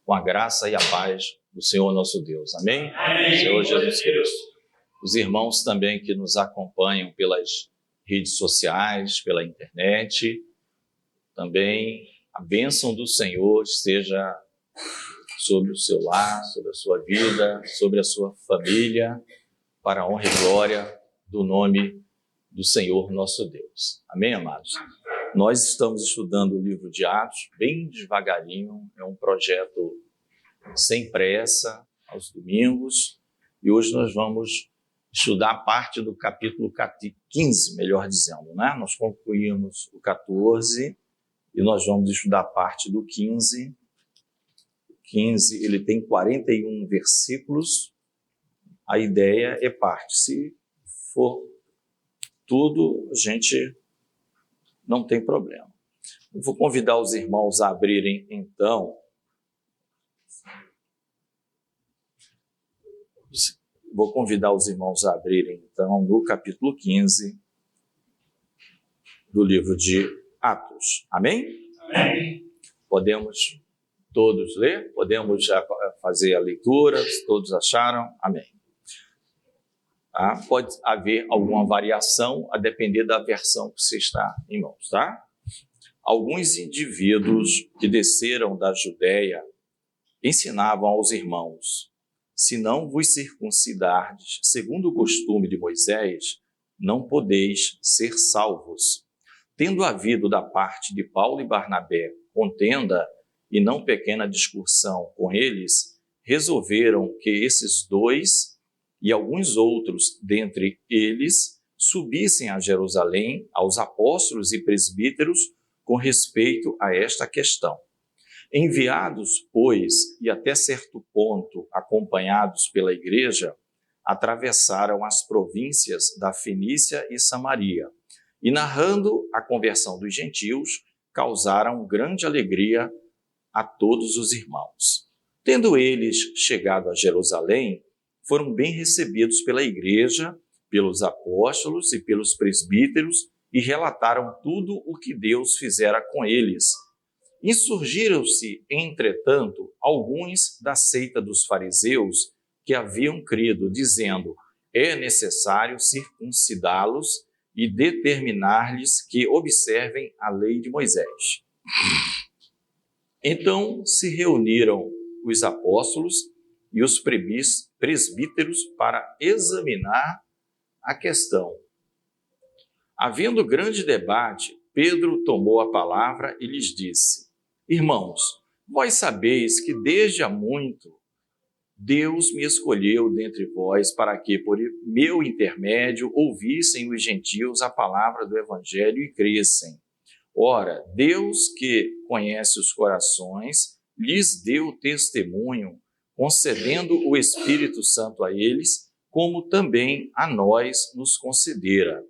com a graça e a paz do Senhor nosso Deus. Amém? Amém. Senhor Jesus Cristo. Os irmãos também que nos acompanham pelas redes sociais, pela internet, também a bênção do Senhor esteja sobre o seu lar, sobre a sua vida, sobre a sua família, para a honra e glória do nome do Senhor nosso Deus. Amém, amados? Nós estamos estudando o livro de Atos, bem devagarinho, é um projeto sem pressa, aos domingos, e hoje nós vamos estudar a parte do capítulo 15, melhor dizendo, né? Nós concluímos o 14 e nós vamos estudar a parte do 15. O 15, ele tem 41 versículos, a ideia é parte. Se for tudo, a gente não tem problema. Eu vou convidar os irmãos a abrirem, então, no capítulo 15 do livro de Atos. Amém? Amém. Podemos todos ler? Podemos já fazer a leitura? Todos acharam? Amém. Tá? Pode haver alguma variação a depender da versão que você está em mãos, tá? Alguns indivíduos que desceram da Judeia ensinavam aos irmãos: se não vos circuncidardes segundo o costume de Moisés, não podeis ser salvos. Tendo havido da parte de Paulo e Barnabé contenda e não pequena discussão com eles, resolveram que esses dois e alguns outros dentre eles subissem a Jerusalém aos apóstolos e presbíteros com respeito a esta questão. Enviados, pois, e até certo ponto acompanhados pela igreja, atravessaram as províncias da Fenícia e Samaria e, narrando a conversão dos gentios, causaram grande alegria a todos os irmãos. Tendo eles chegado a Jerusalém, foram bem recebidos pela igreja, pelos apóstolos e pelos presbíteros e relataram tudo o que Deus fizera com eles. Insurgiram-se, entretanto, alguns da seita dos fariseus que haviam crido, dizendo: é necessário circuncidá-los e determinar-lhes que observem a lei de Moisés. Então se reuniram os apóstolos e os presbíteros para examinar a questão. Havendo grande debate, Pedro tomou a palavra e lhes disse: irmãos, vós sabeis que desde há muito Deus me escolheu dentre vós para que, por meu intermédio, ouvissem os gentios a palavra do evangelho e crescem. Ora, Deus, que conhece os corações, lhes deu testemunho, concedendo o Espírito Santo a eles, como também a nós nos concedera.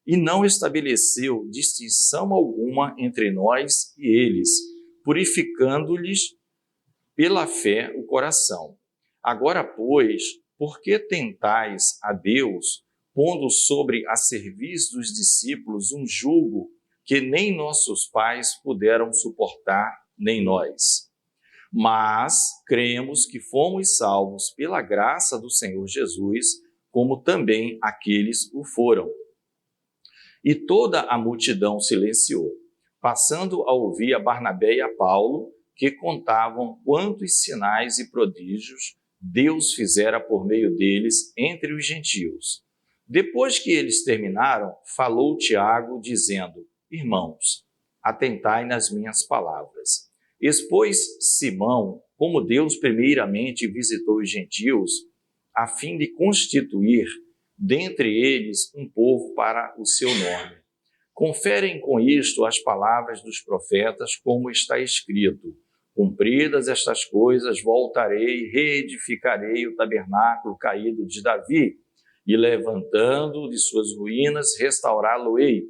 E não estabeleceu distinção alguma entre nós e eles, purificando-lhes pela fé o coração. Agora, pois, por que tentais a Deus, pondo sobre a serviço dos discípulos um jugo que nem nossos pais puderam suportar, nem nós? Mas cremos que fomos salvos pela graça do Senhor Jesus, como também aqueles o foram. E toda a multidão silenciou, passando a ouvir a Barnabé e a Paulo, que contavam quantos sinais e prodígios Deus fizera por meio deles entre os gentios. Depois que eles terminaram, falou Tiago, dizendo: irmãos, atentai nas minhas palavras. Expôs Simão como Deus primeiramente visitou os gentios, a fim de constituir dentre eles um povo para o seu nome. Conferem com isto as palavras dos profetas, como está escrito: cumpridas estas coisas, voltarei e reedificarei o tabernáculo caído de Davi, e levantando de suas ruínas, restaurá-lo-ei,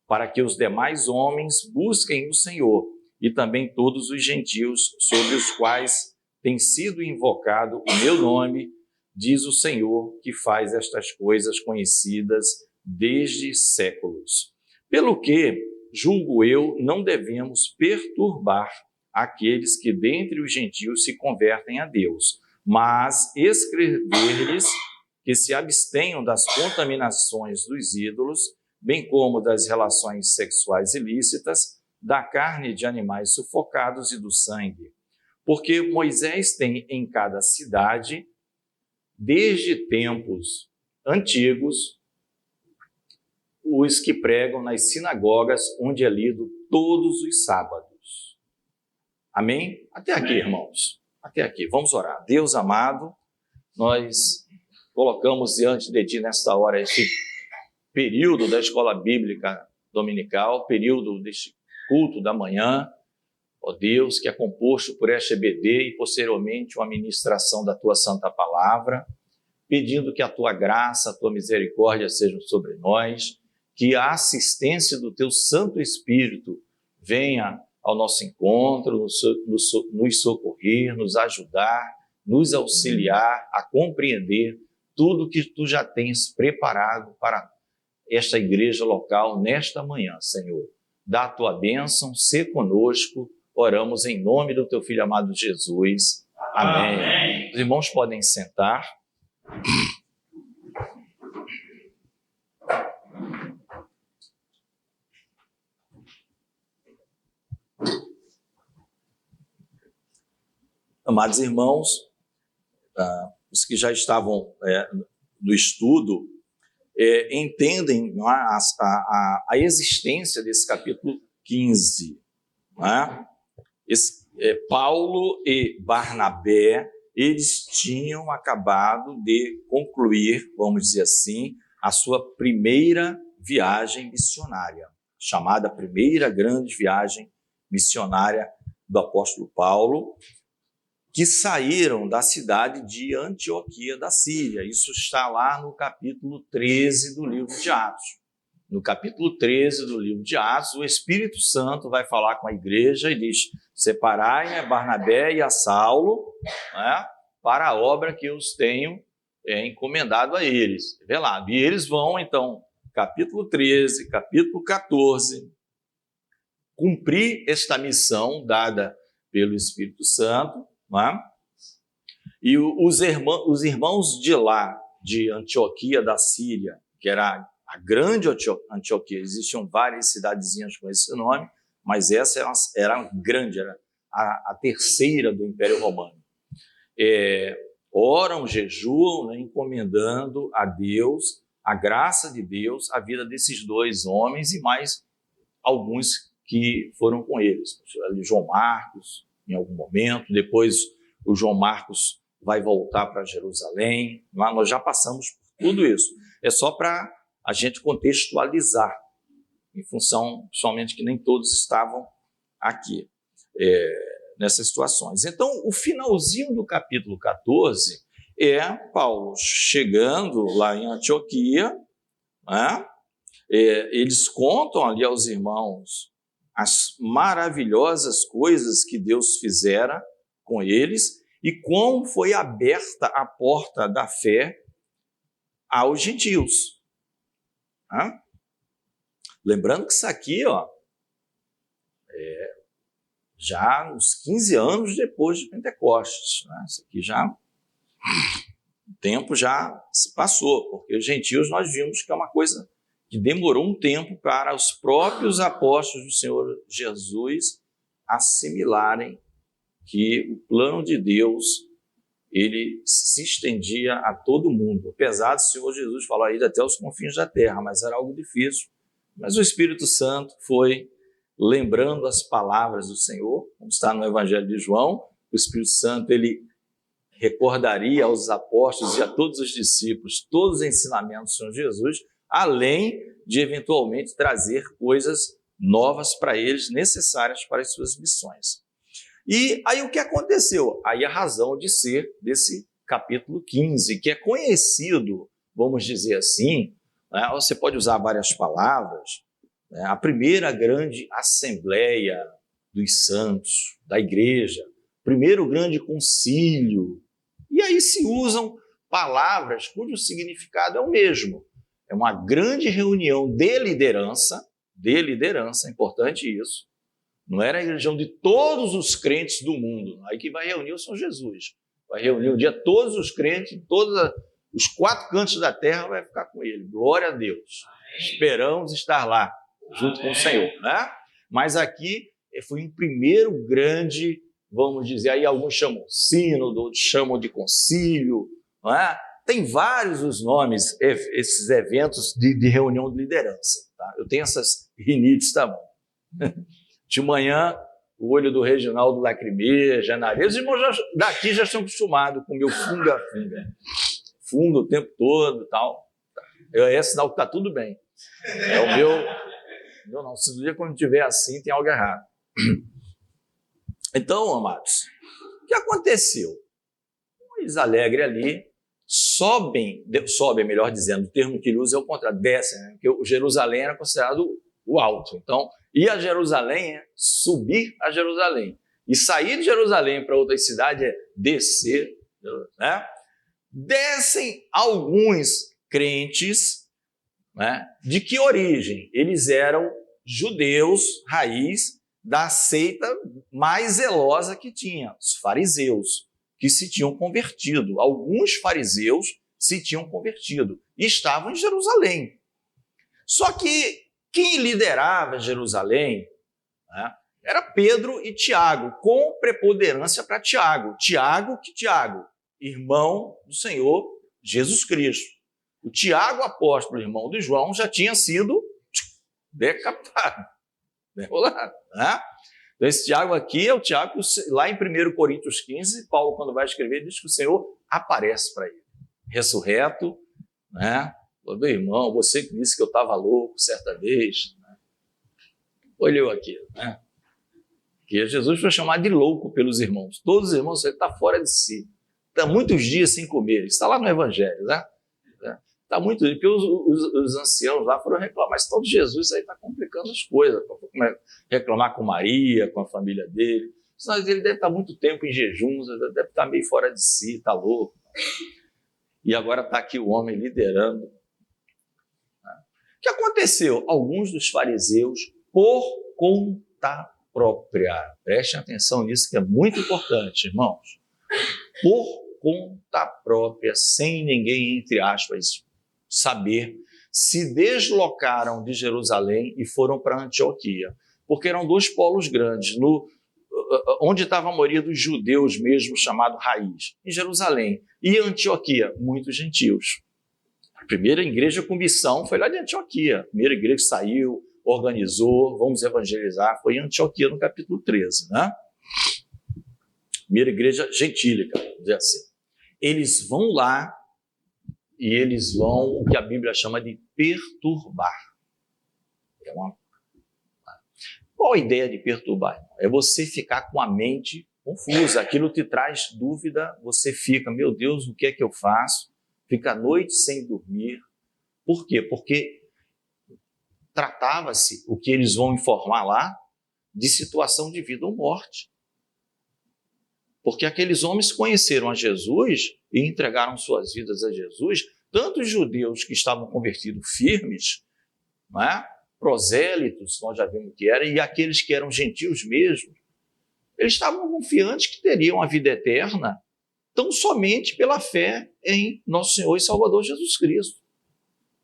para que os demais homens busquem o Senhor, e também todos os gentios sobre os quais tem sido invocado o meu nome, diz o Senhor, que faz estas coisas conhecidas desde séculos. Pelo que, julgo eu, não devemos perturbar aqueles que dentre os gentios se convertem a Deus, mas escrever-lhes que se abstenham das contaminações dos ídolos, bem como das relações sexuais ilícitas, da carne de animais sufocados e do sangue. Porque Moisés tem em cada cidade, desde tempos antigos, os que pregam nas sinagogas, onde é lido todos os sábados. Amém? Até aqui, irmãos. Até aqui. Vamos orar. Deus amado, nós colocamos diante de Ti nesta hora esse período da escola bíblica dominical, período deste culto da manhã, ó Deus, que é composto por esta EBD e posteriormente uma ministração da Tua Santa Palavra, pedindo que a Tua graça, a Tua misericórdia sejam sobre nós, que a assistência do Teu Santo Espírito venha ao nosso encontro, nos socorrer, nos ajudar, nos auxiliar a compreender tudo que Tu já tens preparado para esta igreja local nesta manhã, Senhor. Dá a Tua bênção, sê conosco, oramos em nome do Teu Filho amado Jesus. Amém. Amém. Os irmãos podem sentar. Amados irmãos, os que já estavam no estudo, entendem a existência desse capítulo 15. Não é? Paulo e Barnabé, eles tinham acabado de concluir, vamos dizer assim, a sua primeira viagem missionária, chamada Primeira Grande Viagem Missionária do apóstolo Paulo, que saíram da cidade de Antioquia da Síria. Isso está lá no capítulo 13 do livro de Atos. No capítulo 13 do livro de Atos, o Espírito Santo vai falar com a igreja e diz: separai Barnabé e a Saulo, né, para a obra que eu os tenho encomendado a eles. Revelado. E eles vão, então, capítulo 13, capítulo 14, cumprir esta missão dada pelo Espírito Santo, né? E os irmãos de lá, de Antioquia da Síria, que era a grande Antioquia, existiam várias cidadezinhas com esse nome, mas essa era grande, era a terceira do Império Romano. Oram, jejuam, né, encomendando a Deus, a graça de Deus, a vida desses dois homens e mais alguns que foram com eles. João Marcos, em algum momento, depois o João Marcos vai voltar para Jerusalém. Lá nós já passamos por tudo isso. É só para a gente contextualizar, em função, somente que nem todos estavam aqui nessas situações. Então, o finalzinho do capítulo 14 é Paulo chegando lá em Antioquia, né? Eles contam ali aos irmãos as maravilhosas coisas que Deus fizera com eles e como foi aberta a porta da fé aos gentios. Lembrando que isso aqui, já uns 15 anos depois de Pentecostes, né? Isso aqui já, o tempo já se passou, porque os gentios nós vimos que é uma coisa que demorou um tempo para os próprios apóstolos do Senhor Jesus assimilarem que o plano de Deus ele se estendia a todo mundo. Apesar do Senhor Jesus falar aí até os confins da terra, mas era algo difícil. Mas o Espírito Santo foi lembrando as palavras do Senhor, como está no Evangelho de João. O Espírito Santo ele recordaria aos apóstolos e a todos os discípulos todos os ensinamentos do Senhor Jesus, além de eventualmente trazer coisas novas para eles, necessárias para as suas missões. E aí o que aconteceu? Aí a razão de ser desse capítulo 15, que é conhecido, vamos dizer assim, né? Você pode usar várias palavras, né? A primeira grande assembleia dos santos, da igreja, primeiro grande concílio, e aí se usam palavras cujo significado é o mesmo. É uma grande reunião de liderança, é importante isso, Não era a religião de todos os crentes do mundo. Aí que vai reunir o Senhor Jesus. Vai reunir um dia todos os crentes, todos os 4 cantos da terra, vai ficar com ele. Glória a Deus. Esperamos estar lá, junto com o Senhor, né? Mas aqui foi um primeiro grande, vamos dizer, aí alguns chamam sínodo, outros chamam de concílio, não é? Tem vários os nomes, esses eventos de reunião de liderança. Tá? Eu tenho essas rinites também. De manhã, o olho do Reginaldo lacrimeja, nariz. Os irmãos daqui já estão acostumados com o meu funga-funga. Funga o tempo todo e tal. É sinal que está tudo bem. É o meu não. Se no dia quando estiver assim, tem algo errado. Então, amados, o que aconteceu? Eles alegres ali, sobem, melhor dizendo, o termo que ele usa é o contrário, descem, né? Porque o Jerusalém era considerado o alto. Então, ir a Jerusalém é subir a Jerusalém. E sair de Jerusalém para outra cidade é descer, né? Descem alguns crentes, né? De que origem? Eles eram judeus, raiz da seita mais zelosa que tinha, os fariseus, que se tinham convertido. Alguns fariseus se tinham convertido e estavam em Jerusalém. Só que quem liderava Jerusalém, né, era Pedro e Tiago, com preponderância para Tiago. Tiago, irmão do Senhor Jesus Cristo. O Tiago, apóstolo, irmão de João, já tinha sido decapitado, derrolado. Né? Então, esse Tiago aqui é o Tiago, lá em 1 Coríntios 15, Paulo, quando vai escrever, diz que o Senhor aparece para ele, ressurreto, né? Meu irmão, você que disse que eu estava louco certa vez, né? Olhou aqui, né? Que Jesus foi chamado de louco pelos irmãos. Todos os irmãos, ele está fora de si. Está muitos dias sem comer. Está lá no Evangelho, né? Está muito, porque os anciãos lá foram reclamar, mas todo Jesus aí está complicando as coisas, reclamar com Maria, com a família dele, senão ele deve estar muito tempo em jejum, deve estar meio fora de si, está louco. E agora está aqui o homem liderando. O que aconteceu? Alguns dos fariseus, por conta própria, prestem atenção nisso que é muito importante, irmãos, por conta própria, sem ninguém, entre aspas, saber, se deslocaram de Jerusalém e foram para Antioquia, porque eram 2 polos grandes, onde estava a maioria dos judeus mesmo, chamado raiz, em Jerusalém, e Antioquia, muitos gentios. A primeira igreja com missão foi lá de Antioquia, a primeira igreja que saiu, organizou, vamos evangelizar, foi em Antioquia, no capítulo 13, né? Primeira igreja gentílica, vamos dizer assim. Eles vão lá e eles vão, o que a Bíblia chama de perturbar. Qual a ideia de perturbar? É você ficar com a mente confusa, aquilo te traz dúvida, você fica, meu Deus, o que é que eu faço? Fica a noite sem dormir. Por quê? Porque tratava-se, o que eles vão informar lá, de situação de vida ou morte. Porque aqueles homens conheceram a Jesus e entregaram suas vidas a Jesus, tanto os judeus que estavam convertidos firmes, não é? Prosélitos, nós já vimos que era, e aqueles que eram gentios mesmo, eles estavam confiantes que teriam a vida eterna tão somente pela fé em nosso Senhor e Salvador Jesus Cristo.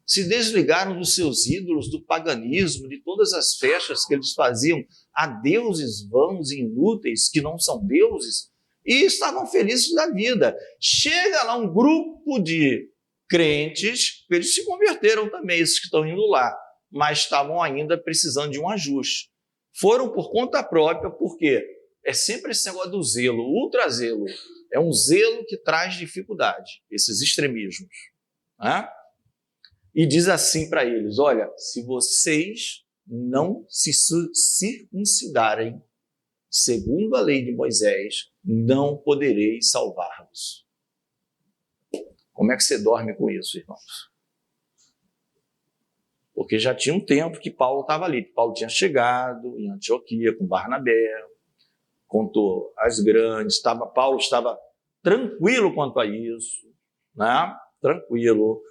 Se desligaram dos seus ídolos, do paganismo, de todas as festas que eles faziam a deuses vãos e inúteis, que não são deuses, e estavam felizes da vida. Chega lá um grupo de crentes, eles se converteram também, esses que estão indo lá, mas estavam ainda precisando de um ajuste. Foram por conta própria, porque é sempre esse negócio do zelo, ultra zelo. É um zelo que traz dificuldade, esses extremismos. Né? E diz assim para eles, olha, se vocês não se circuncidarem, segundo a lei de Moisés, não podereis salvar-vos. Como é que você dorme com isso, irmãos? Porque já tinha um tempo que Paulo estava ali. Paulo tinha chegado em Antioquia com Barnabé, contou as grandes, Paulo estava tranquilo quanto a isso, né? Tranquilo.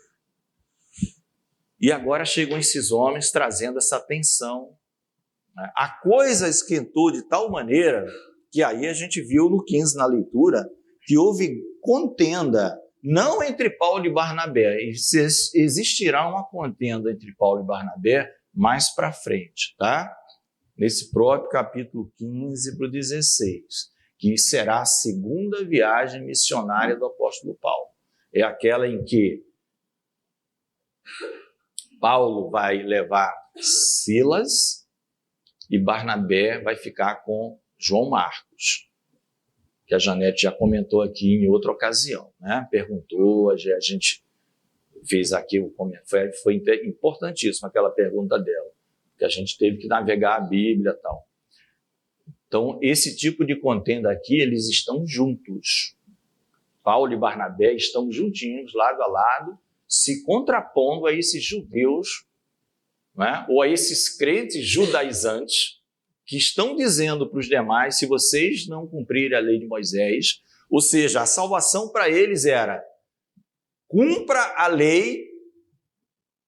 E agora chegam esses homens trazendo essa tensão A coisa esquentou de tal maneira que aí a gente viu no 15, na leitura, que houve contenda, não entre Paulo e Barnabé. Existirá uma contenda entre Paulo e Barnabé mais para frente, tá? Nesse próprio capítulo 15 para o 16, que será a segunda viagem missionária do apóstolo Paulo. É aquela em que Paulo vai levar Silas e Barnabé vai ficar com João Marcos, que a Janete já comentou aqui em outra ocasião, né? Perguntou, a gente fez aqui o comentário, foi importantíssima aquela pergunta dela, que a gente teve que navegar a Bíblia e tal. Então, esse tipo de contenda aqui, eles estão juntos. Paulo e Barnabé estão juntinhos, lado a lado, se contrapondo a esses judeus, né? Ou a esses crentes judaizantes, que estão dizendo para os demais, se vocês não cumprirem a lei de Moisés, ou seja, a salvação para eles era cumpra a lei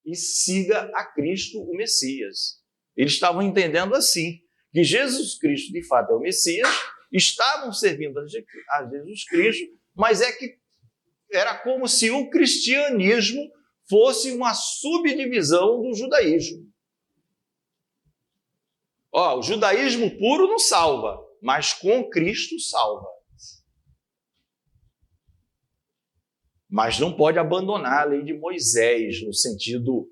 e siga a Cristo, o Messias. Eles estavam entendendo assim, que Jesus Cristo de fato é o Messias, estavam servindo a Jesus Cristo, mas é que era como se o cristianismo fosse uma subdivisão do judaísmo. O judaísmo puro não salva, mas com Cristo salva. Mas não pode abandonar a lei de Moisés, no sentido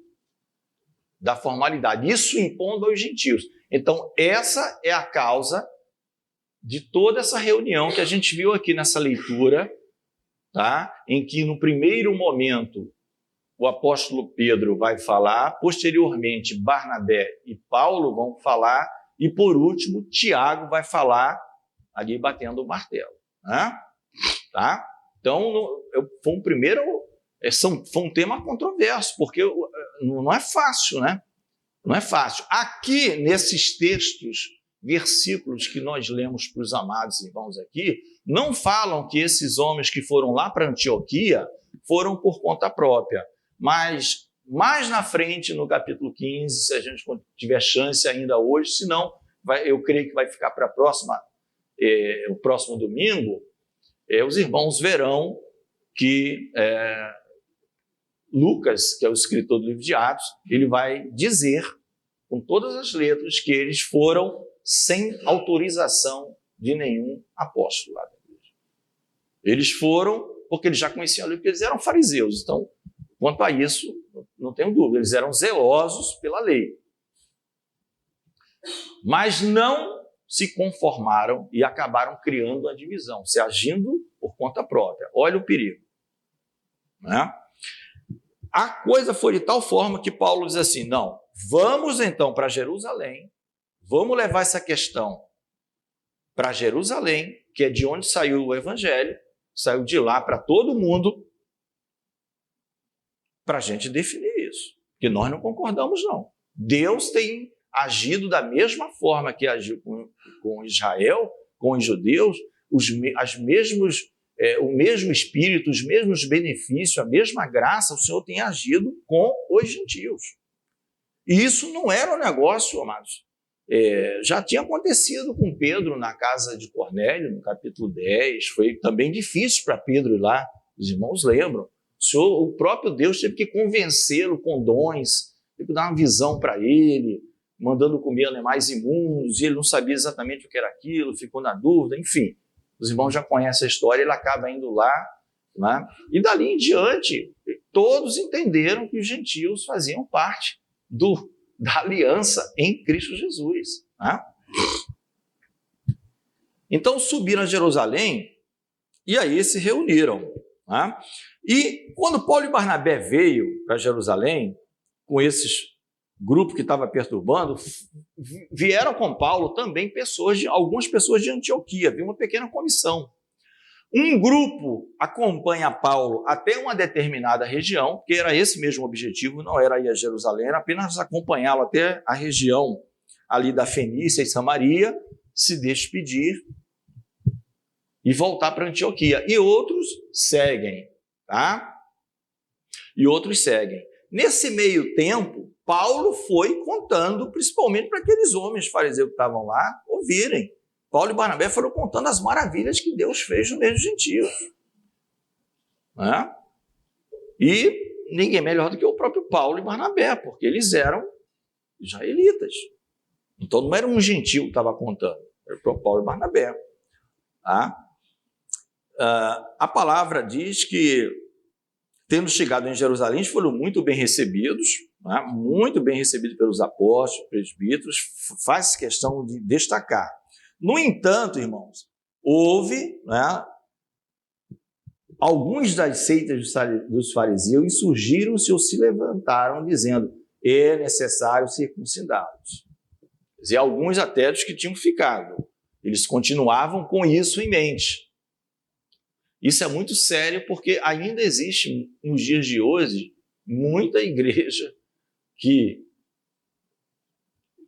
da formalidade. Isso impondo aos gentios. Então, essa é a causa de toda essa reunião que a gente viu aqui nessa leitura, tá? Em que, no primeiro momento, o apóstolo Pedro vai falar, posteriormente, Barnabé e Paulo vão falar, e, por último, Tiago vai falar, ali batendo o martelo. Né? Tá? Então, foi um tema controverso, porque não é fácil, né? Não é fácil. Aqui, nesses textos, versículos que nós lemos para os amados irmãos aqui, não falam que esses homens que foram lá para Antioquia foram por conta própria, mas mais na frente, no capítulo 15, se a gente tiver chance ainda hoje, senão eu creio que vai ficar para o próximo domingo, os irmãos verão que Lucas, que é o escritor do livro de Atos, ele vai dizer com todas as letras que eles foram sem autorização de nenhum apóstolo lá da igreja. Eles foram porque eles já conheciam a lei, porque eles eram fariseus. Então, quanto a isso, não tenho dúvida, eles eram zelosos pela lei. Mas não se conformaram e acabaram criando uma divisão, se agindo por conta própria. Olha o perigo. Né? A coisa foi de tal forma que Paulo diz assim, não, vamos então para Jerusalém, vamos levar essa questão para Jerusalém, que é de onde saiu o evangelho, saiu de lá para todo mundo, para a gente definir isso, que nós não concordamos não. Deus tem agido da mesma forma que agiu com Israel, com os judeus, o mesmo espírito, os mesmos benefícios, a mesma graça, o Senhor tem agido com os gentios. E isso não era um negócio, amados. Já tinha acontecido com Pedro na casa de Cornélio, no capítulo 10, foi também difícil para Pedro ir lá, os irmãos lembram. O próprio Deus teve que convencê-lo com dons, teve que dar uma visão para ele, mandando comer animais imundos, e ele não sabia exatamente o que era aquilo, ficou na dúvida, enfim. Os irmãos já conhecem a história, ele acaba indo lá, né? E dali em diante, todos entenderam que os gentios faziam parte da aliança em Cristo Jesus. Né? Então subiram a Jerusalém e aí se reuniram. Né? E quando Paulo e Barnabé veio para Jerusalém, com esses grupo que estava perturbando, vieram com Paulo também algumas pessoas de Antioquia, havia uma pequena comissão. Um grupo acompanha Paulo até uma determinada região, que era esse mesmo objetivo, não era ir a Jerusalém, era apenas acompanhá-lo até a região ali da Fenícia e Samaria, se despedir e voltar para Antioquia. E outros seguem, tá? E outros seguem. Nesse meio tempo, Paulo foi contando, principalmente para aqueles homens fariseus que estavam lá, ouvirem. Paulo e Barnabé foram contando as maravilhas que Deus fez no meio dos gentios. Né? E ninguém melhor do que o próprio Paulo e Barnabé, porque eles eram israelitas. Então não era um gentil que estava contando, era o próprio Paulo e Barnabé. Tá? A palavra diz que, tendo chegado em Jerusalém, eles foram muito bem recebidos, né? Muito bem recebidos pelos apóstolos, presbíteros, faz questão de destacar. No entanto, irmãos, houve, né, alguns das seitas dos fariseus insurgiram-se ou se levantaram, dizendo: é necessário circuncidá-los. Quer dizer, alguns até dos que tinham ficado, eles continuavam com isso em mente. Isso é muito sério, porque ainda existe, nos dias de hoje, muita igreja que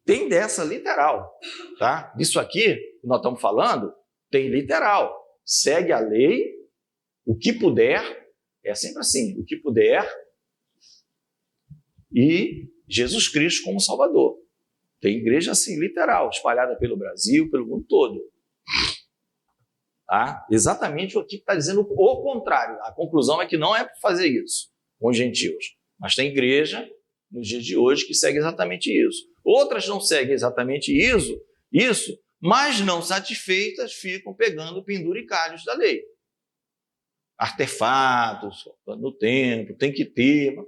tem dessa literal. Tá? Disso aqui que nós estamos falando, tem literal. Segue a lei, o que puder, é sempre assim, o que puder, e Jesus Cristo como Salvador. Tem igreja assim, literal, espalhada pelo Brasil, pelo mundo todo. Tá? Exatamente o que está dizendo o contrário. A conclusão é que não é para fazer isso com os gentios. Mas tem igreja, nos dias de hoje, que segue exatamente isso. Outras não seguem exatamente isso, mas não satisfeitas ficam pegando penduricalhos da lei. Artefatos no templo, tem que ter. Mas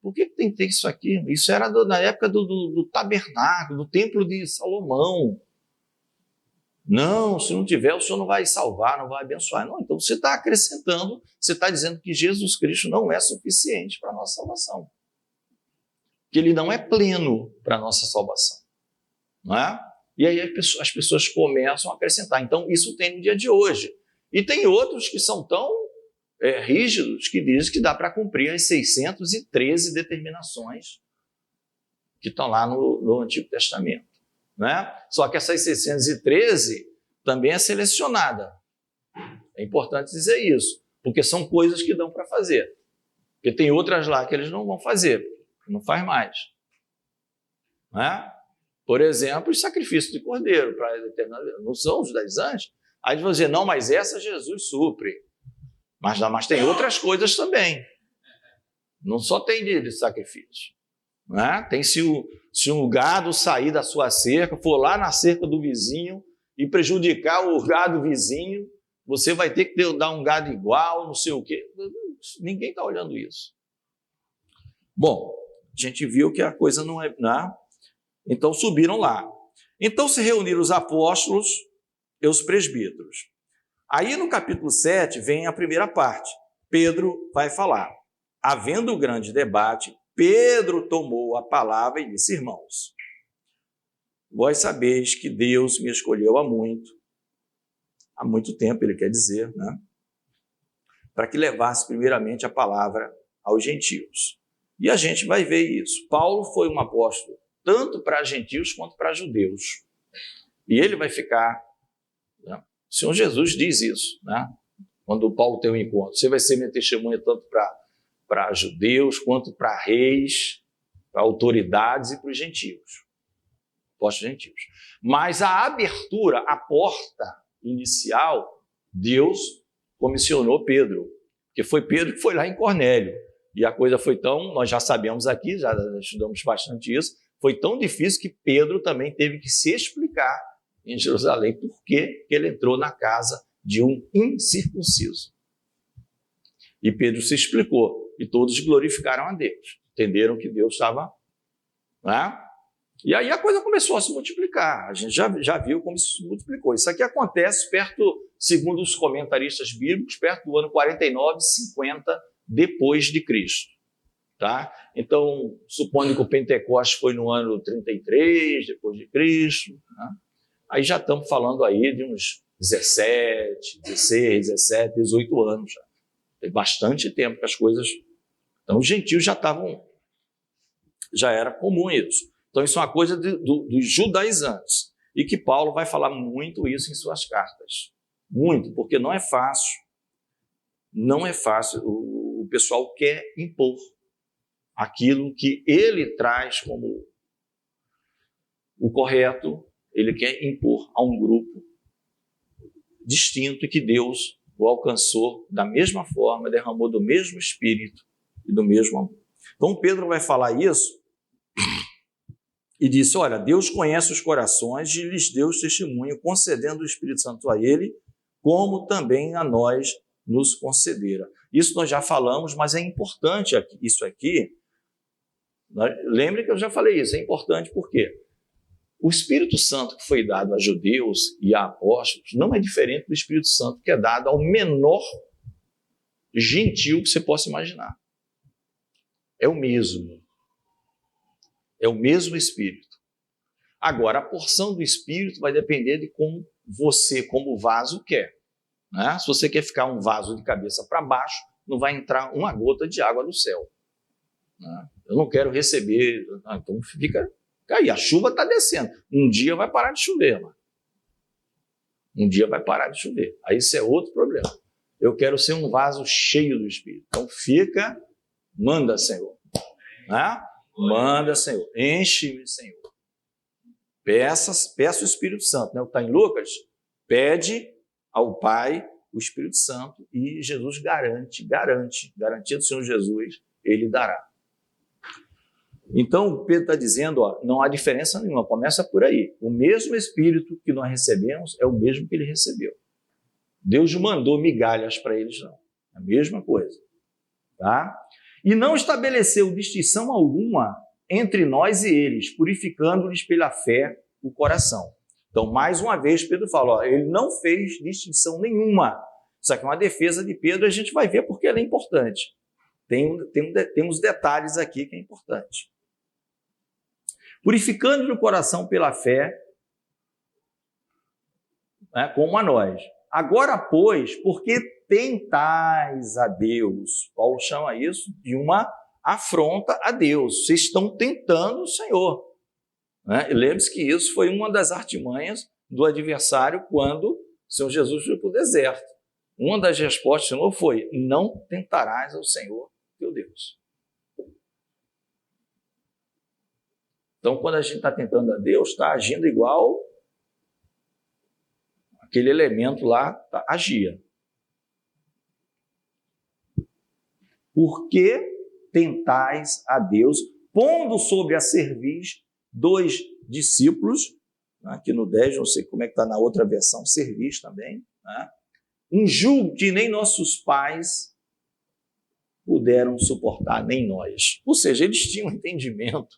por que tem que ter isso aqui? Isso era na época do tabernáculo, do templo de Salomão. Não, se não tiver, o Senhor não vai salvar, não vai abençoar. Não, então você está acrescentando, você está dizendo que Jesus Cristo não é suficiente para a nossa salvação. Que ele não é pleno para a nossa salvação. Não é? E aí as pessoas começam a acrescentar. Então, isso tem no dia de hoje. E tem outros que são tão rígidos que dizem que dá para cumprir as 613 determinações que estão lá no Antigo Testamento. Né? Só que essas 613 também é selecionada. É importante dizer isso, porque são coisas que dão para fazer. Porque tem outras lá que eles não vão fazer, não faz mais. Né? Por exemplo, os sacrifícios de cordeiro, não são os judaizantes. Aí eles vão dizer, não, mas essa Jesus supre. Mas tem outras coisas também. Não só tem de sacrifício. Né? Tem se um gado sair da sua cerca, for lá na cerca do vizinho e prejudicar o gado vizinho, você vai ter que dar um gado igual, não sei o quê. Ninguém está olhando isso. Bom, a gente viu que a coisa não é... Né? Então subiram lá. Então se reuniram os apóstolos e os presbíteros. Aí no capítulo 7 vem a primeira parte. Pedro vai falar. Havendo grande debate, Pedro tomou a palavra e disse: irmãos, vós sabeis que Deus me escolheu há muito tempo, ele quer dizer, né? Para que levasse primeiramente a palavra aos gentios. E a gente vai ver isso. Paulo foi um apóstolo tanto para gentios quanto para judeus. E ele vai ficar... Né? O Senhor Jesus diz isso, né? Quando Paulo tem um encontro. Você vai ser minha testemunha tanto para judeus, quanto para reis, para autoridades e para os gentios. Apóstolos gentios. Mas a abertura, a porta inicial, Deus comissionou Pedro. Porque foi Pedro que foi lá em Cornélio. E a coisa foi tão, nós já sabemos aqui, já estudamos bastante isso, foi tão difícil que Pedro também teve que se explicar em Jerusalém por que ele entrou na casa de um incircunciso. E Pedro se explicou, e todos glorificaram a Deus. Entenderam que Deus estava... Né? E aí a coisa começou a se multiplicar. A gente já viu como isso se multiplicou. Isso aqui acontece perto, segundo os comentaristas bíblicos, perto do ano 49, 50 depois de Cristo. Tá? Então, supondo que o Pentecostes foi no ano 33 depois de Cristo, né? Aí já estamos falando aí de uns 17, 16, 17, 18 anos já. Tem bastante tempo que as coisas... Então, os gentios já era comum isso. Então, isso é uma coisa dos judaizantes. E que Paulo vai falar muito isso em suas cartas. Muito, porque não é fácil. Não é fácil. O pessoal quer impor. aquilo que ele traz como o correto, ele quer impor a um grupo distinto e que Deus o alcançou da mesma forma, derramou do mesmo espírito e do mesmo amor. Então Pedro vai falar isso e disse, olha, Deus conhece os corações e lhes deu testemunho, concedendo o Espírito Santo a ele, como também a nós nos concedera. Isso nós já falamos, mas é importante isso aqui. Lembre que eu já falei isso, é importante por quê? O Espírito Santo que foi dado a judeus e a apóstolos não é diferente do Espírito Santo que é dado ao menor gentil que você possa imaginar. É o mesmo. É o mesmo Espírito. Agora, a porção do Espírito vai depender de como você, como vaso, quer. Né? Se você quer ficar um vaso de cabeça para baixo, não vai entrar uma gota de água do céu. Né? Eu não quero receber, então fica aí. A chuva está descendo. Um dia vai parar de chover. Mano. Um dia vai parar de chover. Aí isso é outro problema. Eu quero ser um vaso cheio do Espírito. Então manda, Senhor. Né? Manda, Senhor. Enche-me, Senhor. Peça o Espírito Santo. Né? O que está em Lucas, pede ao Pai o Espírito Santo e Jesus garantia do Senhor Jesus, ele dará. Então, Pedro está dizendo, não há diferença nenhuma, começa por aí. O mesmo Espírito que nós recebemos é o mesmo que ele recebeu. Deus não mandou migalhas para eles, não. É a mesma coisa. Tá? E não estabeleceu distinção alguma entre nós e eles, purificando-lhes pela fé o coração. Então, mais uma vez, Pedro fala, ele não fez distinção nenhuma. Isso aqui é uma defesa de Pedro, a gente vai ver porque ela é importante. Tem uns detalhes aqui que é importante. Purificando-lhe o coração pela fé, né, como a nós. Agora, pois, porque tentais a Deus. Paulo chama isso de uma afronta a Deus. Vocês estão tentando o Senhor. Né? E lembre-se que isso foi uma das artimanhas do adversário quando o Senhor Jesus foi para o deserto. Uma das respostas do Senhor foi, não tentarás ao Senhor teu Deus. Então, quando a gente está tentando a Deus, está agindo igual aquele elemento lá agia. Porque tentais a Deus, pondo sobre a cerviz 2 discípulos, aqui no 10, não sei como é que está na outra versão, cerviz também, né? Um jugo que nem nossos pais puderam suportar, nem nós. Ou seja, eles tinham entendimento,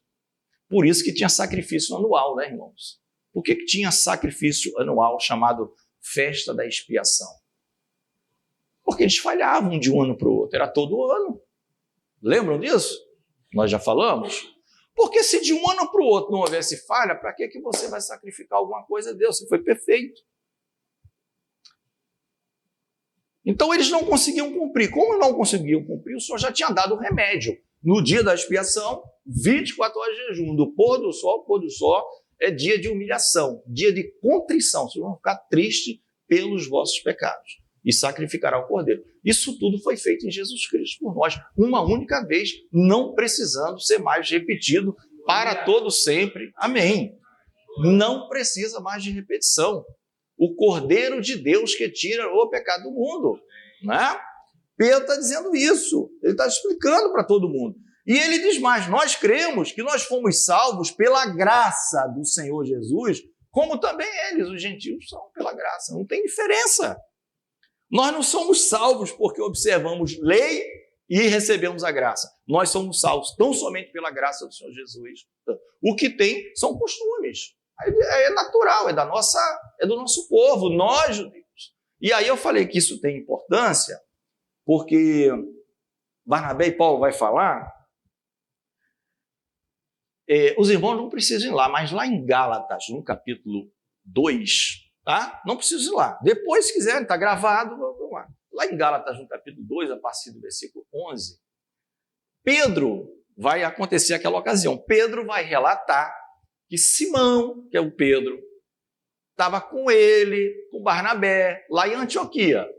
por isso que tinha sacrifício anual, né, irmãos? Por que tinha sacrifício anual chamado Festa da Expiação? Porque eles falhavam de um ano para o outro, era todo ano. Lembram disso? Nós já falamos? Porque se de um ano para o outro não houvesse falha, para que você vai sacrificar alguma coisa a Deus? Você foi perfeito. Então eles não conseguiam cumprir. Como não conseguiam cumprir, o Senhor já tinha dado o remédio. No dia da expiação, 24 horas de jejum, do pôr do sol, é dia de humilhação, dia de contrição. Vocês vão ficar tristes pelos vossos pecados e sacrificará o cordeiro. Isso tudo foi feito em Jesus Cristo por nós, uma única vez, não precisando ser mais repetido para todo sempre. Amém. Não precisa mais de repetição. O Cordeiro de Deus que tira o pecado do mundo. Né? Pedro está dizendo isso. Ele está explicando para todo mundo. E ele diz mais, nós cremos que nós fomos salvos pela graça do Senhor Jesus, como também eles, os gentios, são pela graça. Não tem diferença. Nós não somos salvos porque observamos lei e recebemos a graça. Nós somos salvos tão somente pela graça do Senhor Jesus. O que tem são costumes. É natural, é do nosso povo, nós judeus. E aí eu falei que isso tem importância, porque Barnabé e Paulo vai falar, os irmãos não precisam ir lá, mas lá em Gálatas, no capítulo 2, tá? Não precisam ir lá. Depois, se quiserem, está gravado, vamos lá. Lá em Gálatas, no capítulo 2, a partir do versículo 11, vai acontecer aquela ocasião. Pedro vai relatar que Simão, que é o Pedro, estava com ele, com Barnabé, lá em Antioquia.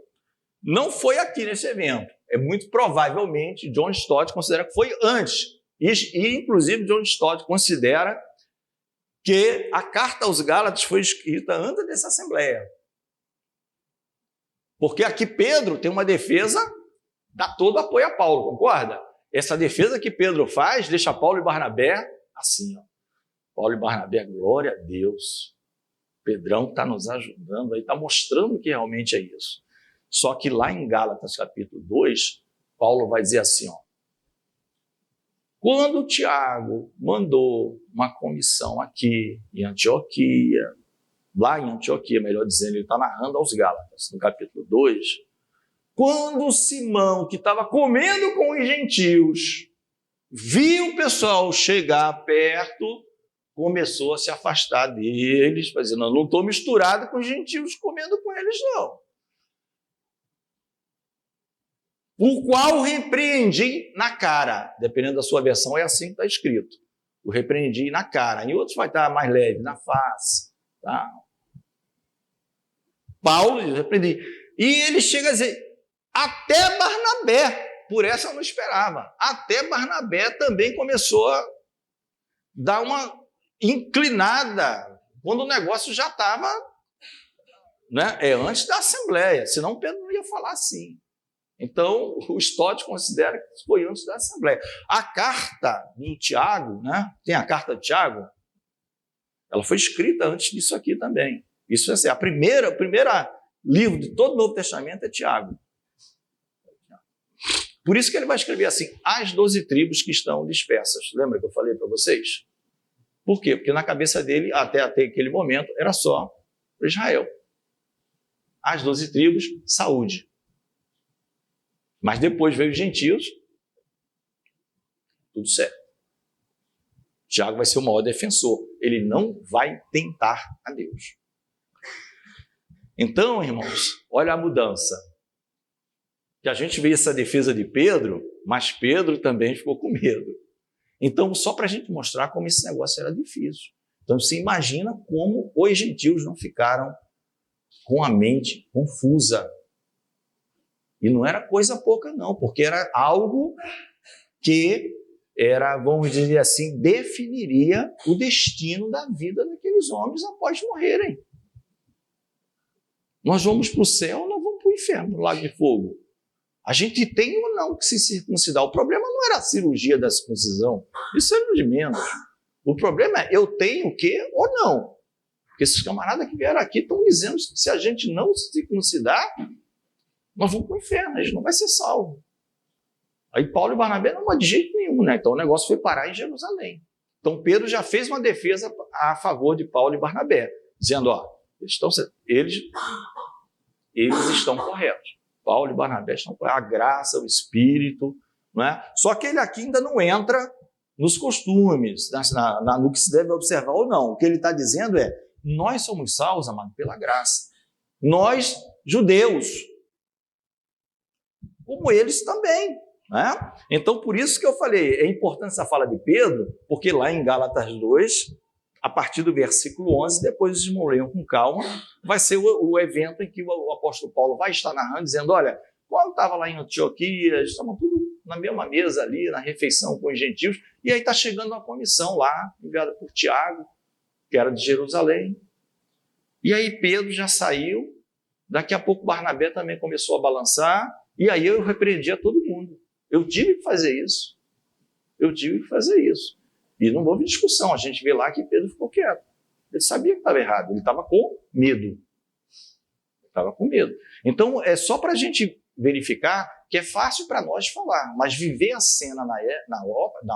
Não foi aqui nesse evento. É muito provavelmente, John Stott considera que foi antes, E inclusive, John Stott considera que a carta aos Gálatas foi escrita antes dessa assembleia. Porque aqui Pedro tem uma defesa, dá todo apoio a Paulo, concorda? Essa defesa que Pedro faz deixa Paulo e Barnabé assim, ó. Paulo e Barnabé, glória a Deus. Pedrão está nos ajudando, aí está mostrando que realmente é isso. Só que lá em Gálatas capítulo 2, Paulo vai dizer assim, ó, quando Tiago mandou uma comissão aqui em Antioquia, lá em Antioquia, melhor dizendo, ele está narrando aos Gálatas, no capítulo 2, quando Simão, que estava comendo com os gentios, viu o pessoal chegar perto, começou a se afastar deles, dizendo, não estou misturado com os gentios comendo com eles, não. O qual repreendi na cara. Dependendo da sua versão, é assim que está escrito. O repreendi na cara. Em outros vai estar mais leve, na face. Tá? Paulo repreendi. E ele chega a dizer, até Barnabé, por essa eu não esperava, até Barnabé também começou a dar uma inclinada, quando o negócio já estava, né, antes da assembleia, senão Pedro não ia falar assim. Então, o Stott considera que foi antes da assembleia. A carta do Tiago, né, tem a carta de Tiago, ela foi escrita antes disso aqui também. Isso é assim, o primeiro livro de todo o Novo Testamento é Tiago. Por isso que ele vai escrever assim, as 12 tribos que estão dispersas. Lembra que eu falei para vocês? Por quê? Porque na cabeça dele, até aquele momento, era só Israel. As 12 tribos, saúde. Mas depois veio os gentios, tudo certo. Tiago vai ser o maior defensor. Ele não vai tentar a Deus. Então, irmãos, olha a mudança. Que a gente vê essa defesa de Pedro, mas Pedro também ficou com medo. Então, só para a gente mostrar como esse negócio era difícil. Então, você imagina como os gentios não ficaram com a mente confusa. E não era coisa pouca, não, porque era algo que era, vamos dizer assim, definiria o destino da vida daqueles homens após morrerem. Nós vamos para o céu ou nós vamos para o inferno, no lago de fogo. A gente tem ou não que se circuncidar. O problema não era a cirurgia da circuncisão. Isso é de menos. O problema é eu tenho o quê ou não. Porque esses camaradas que vieram aqui estão dizendo que se a gente não se circuncidar, nós vamos para o inferno, a gente não vai ser salvo. Aí Paulo e Barnabé não vão de jeito nenhum, né? Então o negócio foi parar em Jerusalém. Então Pedro já fez uma defesa a favor de Paulo e Barnabé, dizendo, ó, eles estão corretos. Paulo e Barnabé estão corretos. A graça, o Espírito, não é? Só que ele aqui ainda não entra nos costumes, no que se deve observar ou não. O que ele está dizendo é, nós somos salvos, amado, pela graça. Nós, judeus, como eles também. Né? Então, por isso que eu falei, é importante essa fala de Pedro, porque lá em Gálatas 2, a partir do versículo 11, depois vocês vão ler com calma, vai ser o evento em que o apóstolo Paulo vai estar narrando, dizendo, olha, quando estava lá em Antioquia, estavam tudo na mesma mesa ali, na refeição com os gentios, e aí está chegando uma comissão lá, enviada por Tiago, que era de Jerusalém. E aí Pedro já saiu, daqui a pouco Barnabé também começou a balançar, e aí eu repreendi a todo mundo. Eu tive que fazer isso. E não houve discussão. A gente vê lá que Pedro ficou quieto. Ele sabia que estava errado. Ele estava com medo. Então, é só para a gente verificar que é fácil para nós falar, mas viver a cena na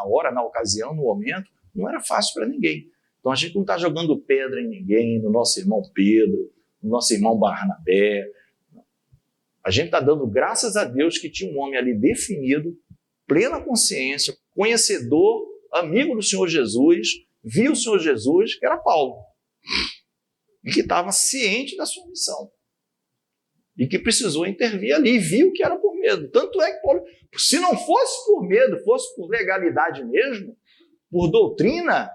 hora, na ocasião, no momento, não era fácil para ninguém. Então, a gente não está jogando pedra em ninguém, no nosso irmão Pedro, no nosso irmão Barnabé. A gente está dando graças a Deus que tinha um homem ali definido, plena consciência, conhecedor, amigo do Senhor Jesus, viu o Senhor Jesus, que era Paulo, e que estava ciente da sua missão, e que precisou intervir ali, e viu que era por medo. Tanto é que Paulo, se não fosse por medo, fosse por legalidade mesmo, por doutrina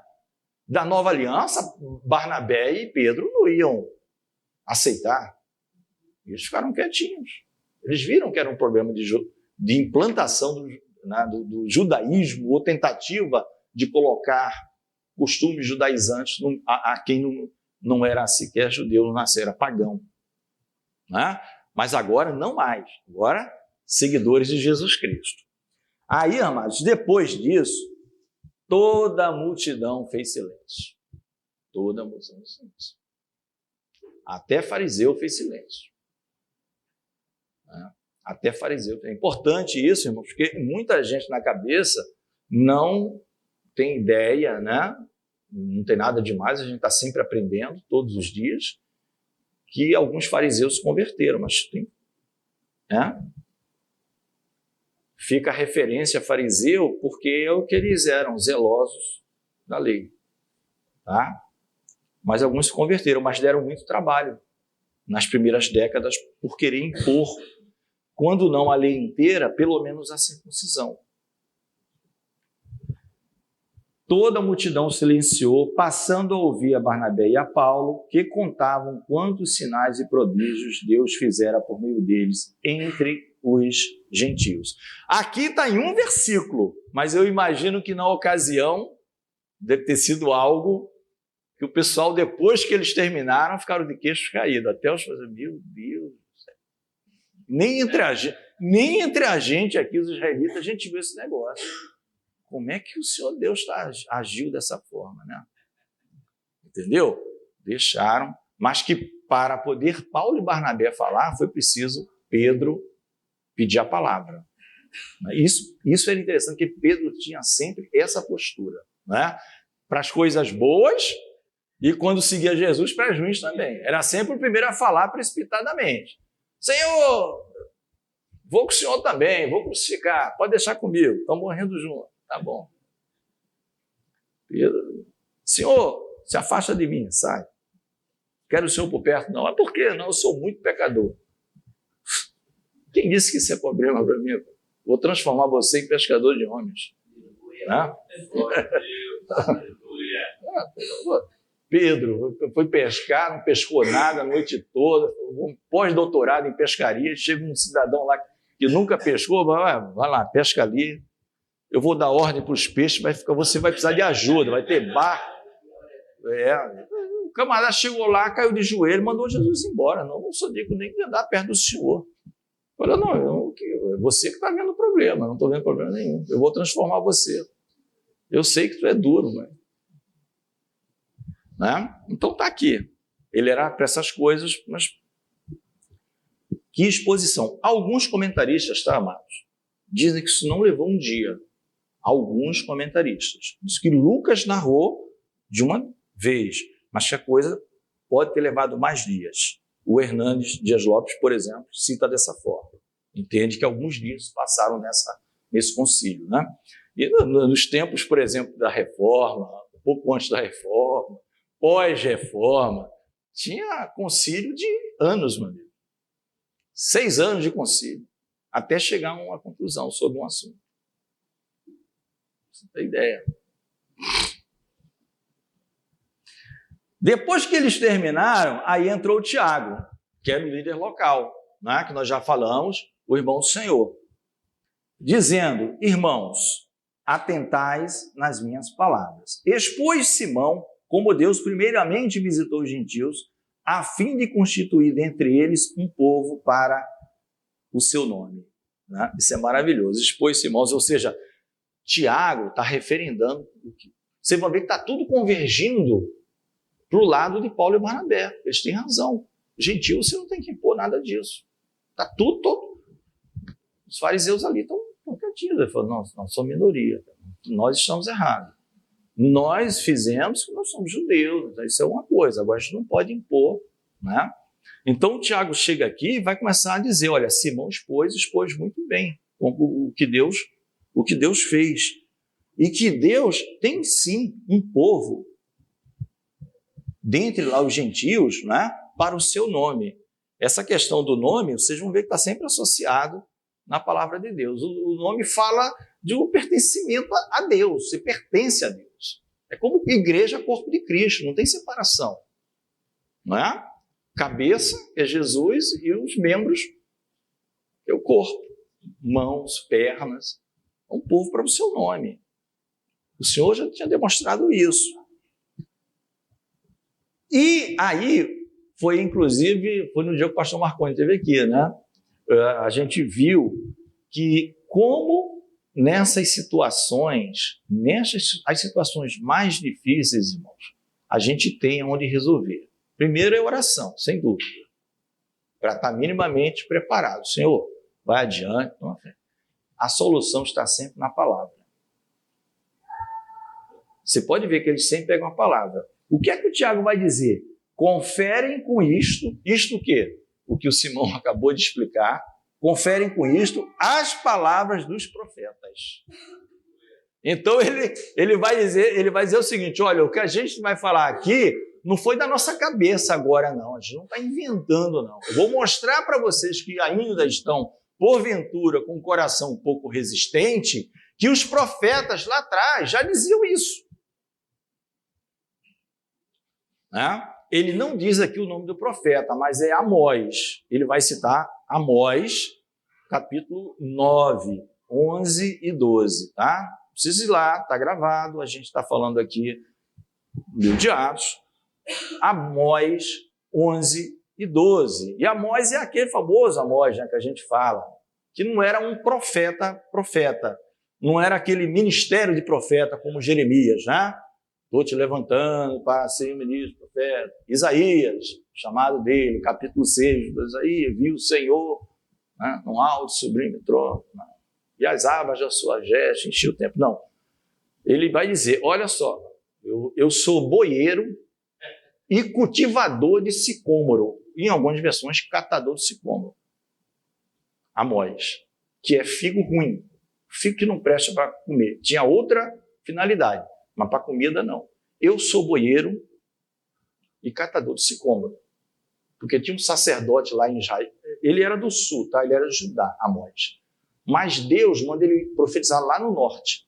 da nova aliança, Barnabé e Pedro não iam aceitar. Eles ficaram quietinhos. Eles viram que era um problema de implantação né, do judaísmo, ou tentativa de colocar costumes judaizantes a quem não era sequer judeu, não nasceu, era pagão. Né? Mas agora não mais, agora seguidores de Jesus Cristo. Aí, amados, depois disso, toda a multidão fez silêncio. Toda a multidão fez silêncio. Até fariseu fez silêncio. Até fariseu. É importante isso, irmãos, porque muita gente na cabeça não tem ideia, né? Não tem nada demais, a gente está sempre aprendendo, todos os dias, que alguns fariseus se converteram, mas tem... né? Fica a referência a fariseu porque é o que eles eram, zelosos da lei. Tá? Mas alguns se converteram, mas deram muito trabalho nas primeiras décadas por querer impor, quando não a lei inteira, pelo menos a circuncisão. Toda a multidão silenciou, passando a ouvir a Barnabé e a Paulo, que contavam quantos sinais e prodígios Deus fizera por meio deles entre os gentios. Aqui está em um versículo, mas eu imagino que na ocasião deve ter sido algo que o pessoal, depois que eles terminaram, ficaram de queixo caído. Até os fazer, meu Deus do céu. Nem entre a gente aqui, os israelitas, a gente viu esse negócio. Como é que o Senhor Deus agiu dessa forma, né? Entendeu? Deixaram, mas que para poder Paulo e Barnabé falar, foi preciso Pedro pedir a palavra. Isso era interessante, porque Pedro tinha sempre essa postura, né? Para as coisas boas e quando seguia Jesus para as ruins também. Era sempre o primeiro a falar precipitadamente. Senhor, vou com o Senhor também, vou crucificar, pode deixar comigo, estão morrendo juntos. Tá bom. Pedro, Senhor, se afasta de mim, sai. Quero o Senhor por perto. Não, mas por quê? Não, eu sou muito pecador. Quem disse que isso é problema para mim? Vou transformar você em pescador de homens. Né? Pedro foi pescar, não pescou nada a noite toda, um pós-doutorado em pescaria, chega um cidadão lá que nunca pescou, vai lá, pesca ali. Eu vou dar ordem para os peixes, você vai precisar de ajuda, vai ter barco. O camarada chegou lá, caiu de joelho, mandou Jesus embora. Não sou digno nem de andar perto do Senhor. Falou, não, você que está vendo o problema, não estou vendo problema nenhum. Eu vou transformar você. Eu sei que tu é duro, mas... né? Então está aqui. Ele era para essas coisas, mas que exposição. Alguns comentaristas, tá, amados, dizem que isso não levou um dia. Alguns comentaristas. Diz que Lucas narrou de uma vez, mas que a coisa pode ter levado mais dias. O Hernandes Dias Lopes, por exemplo, cita dessa forma. Entende que alguns dias passaram nesse concílio. Né? E nos tempos, por exemplo, da Reforma, um pouco antes da Reforma, pós-Reforma, tinha concílio de anos, meu amigo. 6 anos de concílio, até chegar a uma conclusão sobre um assunto. Você tem ideia? Depois que eles terminaram, aí entrou o Tiago, que era o líder local, né, que nós já falamos, o irmão do Senhor, dizendo, irmãos, atentais nas minhas palavras. Expôs Simão como Deus primeiramente visitou os gentios, a fim de constituir dentre eles um povo para o seu nome. Né? Isso é maravilhoso. Expôs Simão, ou seja, Tiago está referendando. Você vai ver que está tudo convergindo para o lado de Paulo e Barnabé. Eles têm razão. Gentil, você não tem que impor nada disso. Está tudo todo. Os fariseus ali estão quietinhos. Ele falou, não, nós somos minoria. Nós estamos errados. Nós fizemos porque nós somos judeus. Isso é uma coisa. Agora a gente não pode impor. Né? Então o Tiago chega aqui e vai começar a dizer, olha, Simão expôs muito bem o que Deus fez. E que Deus tem sim um povo dentre lá os gentios, né, para o seu nome. Essa questão do nome, vocês vão ver que está sempre associado na palavra de Deus. O nome fala de um pertencimento a Deus, você pertence a Deus. É como igreja, corpo de Cristo, não tem separação. Não é? Cabeça é Jesus e os membros é o corpo. Mãos, pernas. É um povo para o seu nome. O Senhor já tinha demonstrado isso. E aí, foi inclusive, foi no dia que o pastor Marconi esteve aqui, né? A gente viu que como nessas situações, as situações mais difíceis, irmãos, a gente tem onde resolver. Primeiro é oração, sem dúvida, para estar minimamente preparado. Senhor, vai adiante, não é? A solução está sempre na palavra. Você pode ver que eles sempre pegam a palavra. O que é que o Tiago vai dizer? Conferem com isto o quê? O que o Simão acabou de explicar. Conferem com isto as palavras dos profetas. Então ele vai dizer o seguinte: olha, o que a gente vai falar aqui não foi da nossa cabeça agora, não. A gente não está inventando, não. Eu vou mostrar para vocês que ainda estão, porventura, com o coração um pouco resistente, que os profetas lá atrás já diziam isso. Né? Ele não diz aqui o nome do profeta, mas é Amós. Ele vai citar Amós, capítulo 9, 11 e 12. Tá? Não precisa ir lá, está gravado. A gente está falando aqui do de Atos. Amós 11 e 12. E Amós é aquele famoso Amós, né, que a gente fala, que não era um profeta, não era aquele ministério de profeta como Jeremias, né? Estou te levantando para ser ministro, profeta. Isaías, chamado dele, capítulo 6 de Isaías, viu o Senhor, né, num alto sublime trono, né, e as abas da sua gesta enchiam o tempo. Não. Ele vai dizer, olha só, eu sou boieiro e cultivador de sicômoro. Em algumas versões, catador de sicômoro. Amós, que é figo ruim, figo que não presta para comer. Tinha outra finalidade, mas para comida não. Eu sou boieiro e catador de sicômoro. Porque tinha um sacerdote lá em Israel, ele era do sul, tá? Ele era de Judá, Amós. Mas Deus manda ele profetizar lá no norte,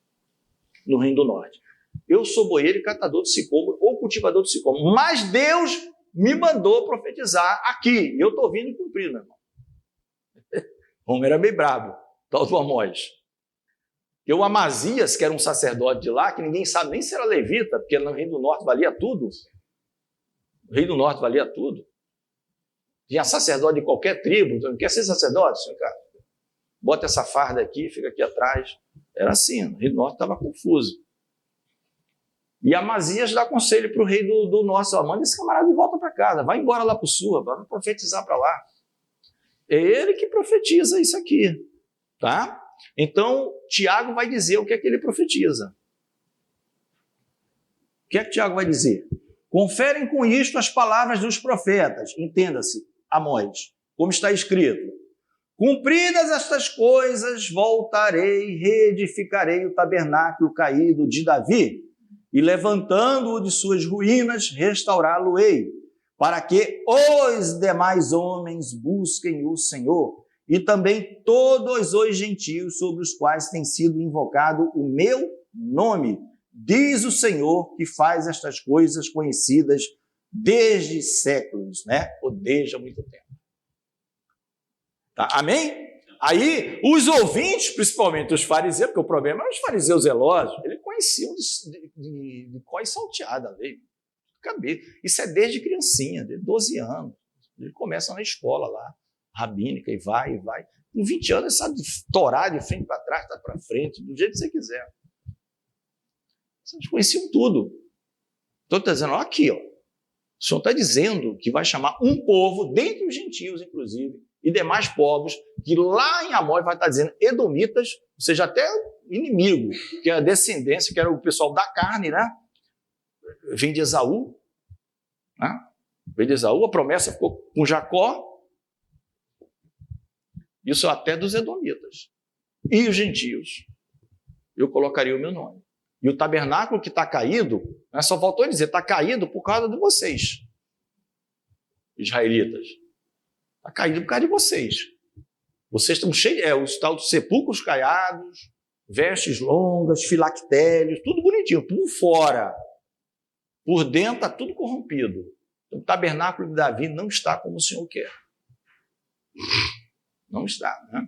no Reino do Norte. Eu sou boieiro e catador de sicômoro ou cultivador de sicômoro. Mas Deus me mandou profetizar aqui. Eu estou vindo e cumprindo, meu irmão. O homem era bem brabo, tal do Amós. E o Amazias, que era um sacerdote de lá, que ninguém sabe nem se era levita, porque no Reino do Norte valia tudo. No Reino do Norte valia tudo. Tinha sacerdote de qualquer tribo. Não quer ser sacerdote, senhor cara? Bota essa farda aqui, fica aqui atrás. Era assim, o Reino do Norte estava confuso. E Amazias dá conselho para o rei do norte: manda esse camarada de volta para casa, vai embora lá para o sul, vai profetizar para lá. É ele que profetiza isso aqui, tá? Então, Tiago vai dizer o que é que ele profetiza. O que é que Tiago vai dizer? Conferem com isto as palavras dos profetas, entenda-se, Amós, como está escrito: cumpridas estas coisas, voltarei, reedificarei o tabernáculo caído de Davi, e levantando-o de suas ruínas, restaurá-lo-ei, para que os demais homens busquem o Senhor, e também todos os gentios sobre os quais tem sido invocado o meu nome, diz o Senhor, que faz estas coisas conhecidas desde séculos, né? Ou desde há muito tempo. Tá? Amém? Aí, os ouvintes, principalmente os fariseus, porque o problema é os fariseus zelosos, eles conheciam de có e salteada a lei. Isso é desde criancinha, desde 12 anos. Ele começa na escola lá, rabínica, e vai. Com 20 anos, ele sabe torar de frente para trás, tá para frente, do jeito que você quiser. Eles conheciam tudo. Então, está dizendo, aqui, ó, o Senhor está dizendo que vai chamar um povo, dentre os gentios, inclusive, e demais povos, que lá em Amós vai estar dizendo edomitas, ou seja, até inimigo, que é a descendência, que era o pessoal da carne, né? Vem de Esaú, né? Vem de Esaú, a promessa ficou com Jacó, isso até dos edomitas. E os gentios, eu colocaria o meu nome. E o tabernáculo que está caído, né, só faltou dizer, está caído por causa de vocês, israelitas. Está caído por causa de vocês. Vocês estão cheios, os tal dos sepulcros caiados, vestes longas, filactérios, tudo bonitinho, tudo fora. Por dentro está tudo corrompido. O tabernáculo de Davi não está como o Senhor quer. Não está, né?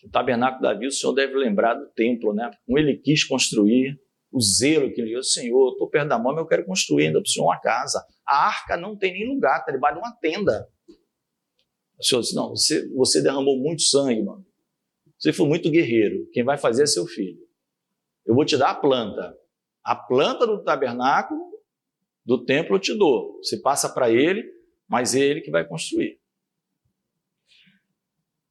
O tabernáculo de Davi, o Senhor deve lembrar do templo, né? Como ele quis construir, o zelo que ele deu. Senhor, eu estou perto da mão, mas eu quero construir ainda para o Senhor uma casa. A arca não tem nem lugar, está debaixo de uma tenda. O Senhor disse, não, você derramou muito sangue, mano. Você foi muito guerreiro. Quem vai fazer é seu filho. Eu vou te dar a planta. A planta do tabernáculo, do templo eu te dou. Você passa para ele, mas é ele que vai construir.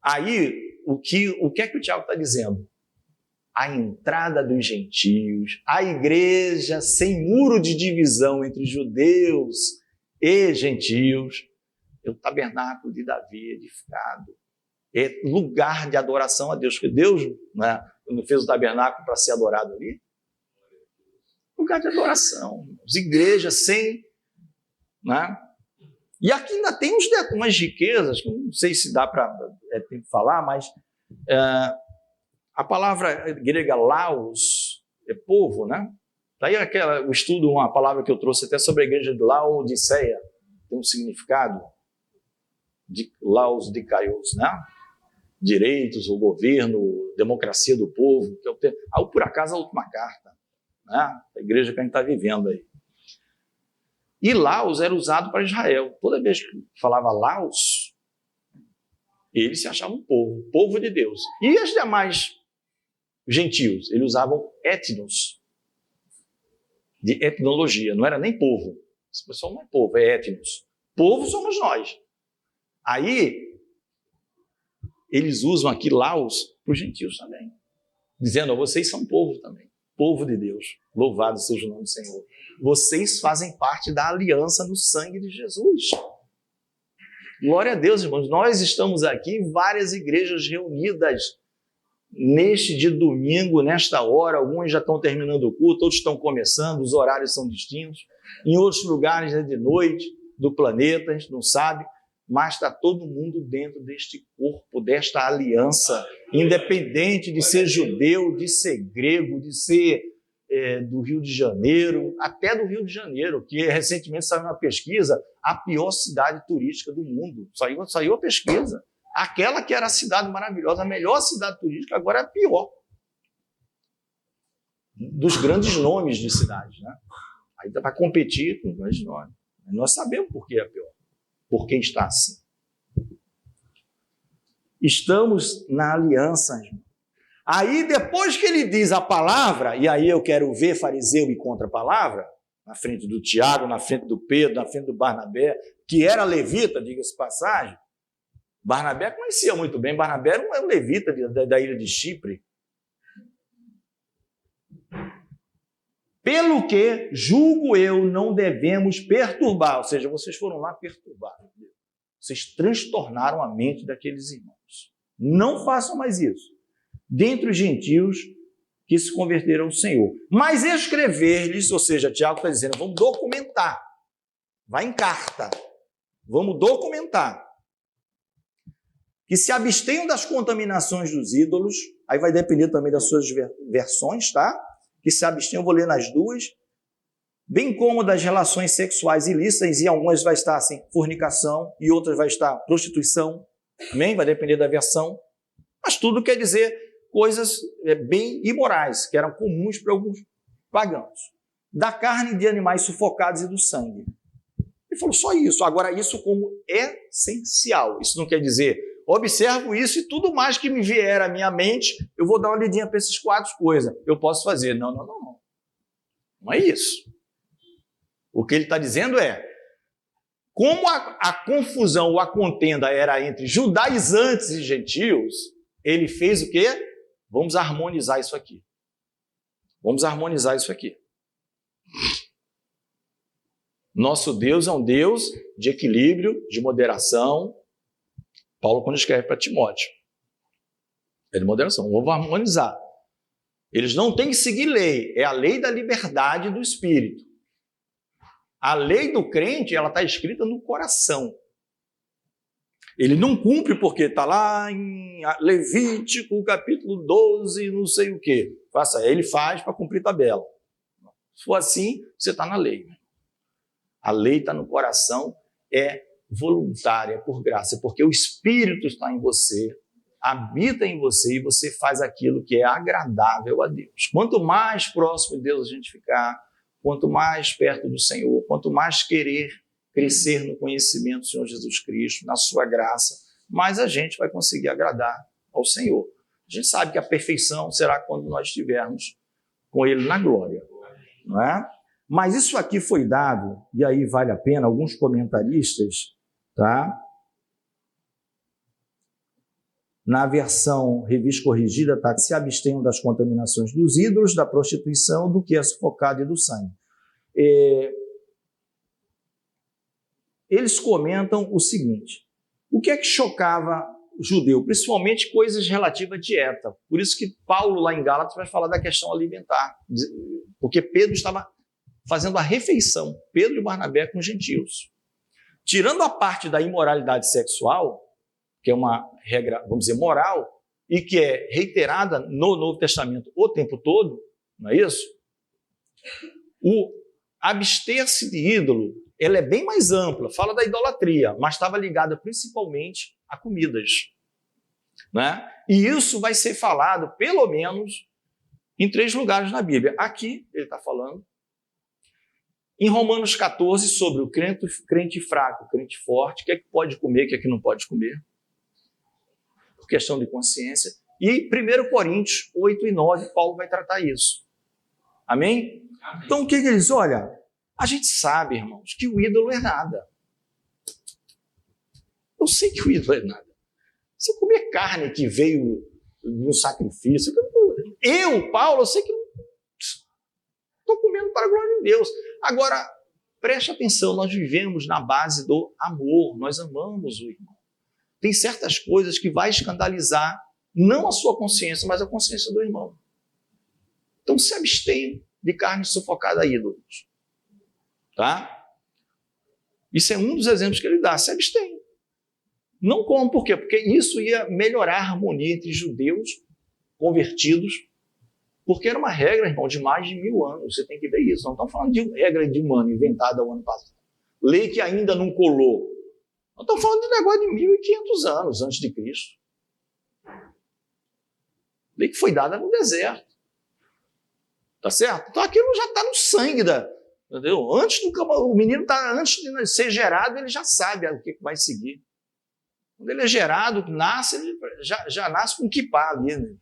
Aí, o que é que o Tiago está dizendo? A entrada dos gentios, a igreja sem muro de divisão entre judeus e gentios, é o tabernáculo de Davi edificado. É lugar de adoração a Deus, porque Deus, né, quando fez o tabernáculo para ser adorado ali, lugar de adoração, as igrejas sem, né? E aqui ainda tem umas riquezas, que não sei se dá para falar, mas a palavra grega laos é povo, né? Daí o estudo, uma palavra que eu trouxe até sobre a igreja de Laodiceia, tem um significado de laos de caios, né? Direitos, o governo, democracia do povo, que é por acaso a última carta, né? A igreja que a gente está vivendo aí. E Laos era usado para Israel. Toda vez que falava Laos, eles se achavam povo de Deus. E os demais gentios, eles usavam etnos, de etnologia, não era nem povo. Esse pessoal não é povo, é etnos. Povo somos nós. Aí, eles usam aqui Laos para os gentios também, dizendo, vocês são povo também, povo de Deus, louvado seja o nome do Senhor. Vocês fazem parte da aliança no sangue de Jesus. Glória a Deus, irmãos. Nós estamos aqui, várias igrejas reunidas neste dia de domingo, nesta hora. Algumas já estão terminando o culto, outros estão começando, os horários são distintos. Em outros lugares é de noite do planeta, a gente não sabe, mas está todo mundo dentro deste corpo, desta aliança, independente de ser judeu, de ser grego, de ser do Rio de Janeiro, até do Rio de Janeiro, que recentemente saiu uma pesquisa, a pior cidade turística do mundo. Saiu a pesquisa. Aquela que era a cidade maravilhosa, a melhor cidade turística, agora é a pior. Dos grandes nomes de cidades, né? Aí vai competir com os grandes nomes. Nós sabemos por que é a pior. Por que está assim. Estamos na aliança, irmão. Aí, depois que ele diz a palavra, e aí eu quero ver fariseu e contra-palavra, na frente do Tiago, na frente do Pedro, na frente do Barnabé, que era levita, diga-se passagem. Barnabé conhecia muito bem, Barnabé era um levita da ilha de Chipre. Pelo que, julgo eu, não devemos perturbar, ou seja, vocês foram lá perturbar. Vocês transtornaram a mente daqueles irmãos. Não façam mais isso. Dentre os gentios que se converteram ao Senhor. Mas escrever-lhes, ou seja, Tiago está dizendo, vamos documentar. Vai em carta. Vamos documentar. Que se abstenham das contaminações dos ídolos, aí vai depender também das suas versões, tá? Que se abstenham, vou ler nas duas, bem como das relações sexuais ilícitas, e algumas vai estar assim, fornicação, e outras vai estar prostituição, amém? Vai depender da versão. Mas tudo quer dizer coisas bem imorais, que eram comuns para alguns pagãos. Da carne de animais sufocados e do sangue. Ele falou só isso. Agora, isso como essencial. Isso não quer dizer, observo isso e tudo mais que me vier à minha mente, eu vou dar uma lidinha para essas 4 coisas. Eu posso fazer. Não. Não é isso. O que ele está dizendo é, como a confusão ou a contenda era entre judaizantes e gentios, ele fez o quê? Vamos harmonizar isso aqui. Vamos harmonizar isso aqui. Nosso Deus é um Deus de equilíbrio, de moderação. Paulo, quando escreve para Timóteo, é de moderação. Vamos harmonizar. Eles não têm que seguir lei. É a lei da liberdade do espírito. A lei do crente, ela está escrita no coração. Ele não cumpre porque está lá em Levítico, capítulo 12, não sei o quê. Ele faz para cumprir tabela. Se for assim, você está na lei. A lei está no coração, é voluntária, é por graça, porque o Espírito está em você. habita em você e você faz aquilo que é agradável a Deus. Quanto mais próximo de Deus a gente ficar, quanto mais perto do Senhor, quanto mais querer crescer no conhecimento do Senhor Jesus Cristo, na sua graça, mais a gente vai conseguir agradar ao Senhor. A gente sabe que a perfeição será quando nós estivermos com Ele na glória, não é? Mas isso aqui foi dado, e aí vale a pena, alguns comentaristas, tá? Na versão revista corrigida, tá? Se abstenham das contaminações dos ídolos, da prostituição, do que é sufocado e do sangue. Eles comentam o seguinte: o que é que chocava o judeu? Principalmente coisas relativas à dieta. Por isso que Paulo, lá em Gálatas, vai falar da questão alimentar. Porque Pedro estava fazendo a refeição, Pedro e Barnabé, com os gentios. Tirando a parte da imoralidade sexual, que é uma regra, vamos dizer, moral, e que é reiterada no Novo Testamento o tempo todo, não é isso? O abster-se de ídolo, ela é bem mais ampla, fala da idolatria, mas estava ligada principalmente a comidas, né? E isso vai ser falado, pelo menos, em 3 lugares na Bíblia. Aqui, ele está falando, em Romanos 14, sobre o crente fraco, o crente forte, o que é que pode comer, o que é que não pode comer, por questão de consciência. E 1 Coríntios 8 e 9, Paulo vai tratar isso. Amém? Amém. Então, o que ele diz? Olha, a gente sabe, irmãos, que o ídolo é nada. Eu sei que o ídolo é nada. Se eu comer carne que veio de um sacrifício, Paulo, eu sei que estou comendo para a glória de Deus. Agora, preste atenção, nós vivemos na base do amor, nós amamos o irmão. Tem certas coisas que vai escandalizar não a sua consciência, mas a consciência do irmão. Então se abstenha de carne sufocada a ídolos. Tá? Isso é um dos exemplos que ele dá, se abstenha. Não como, por quê? Porque isso ia melhorar a harmonia entre judeus convertidos, porque era uma regra, irmão, de mais de 1000 anos. Você tem que ver isso. Não estamos falando de regra de um ano, inventada o ano passado. Lei que ainda não colou. Não estamos falando de negócio de 1500 anos antes de Cristo. Lei que foi dada no deserto. Tá certo? Então aquilo já está no sangue da... Entendeu? O menino antes de ser gerado, ele já sabe o que vai seguir. Quando ele é gerado, nasce, ele já nasce com um kippah ali, né?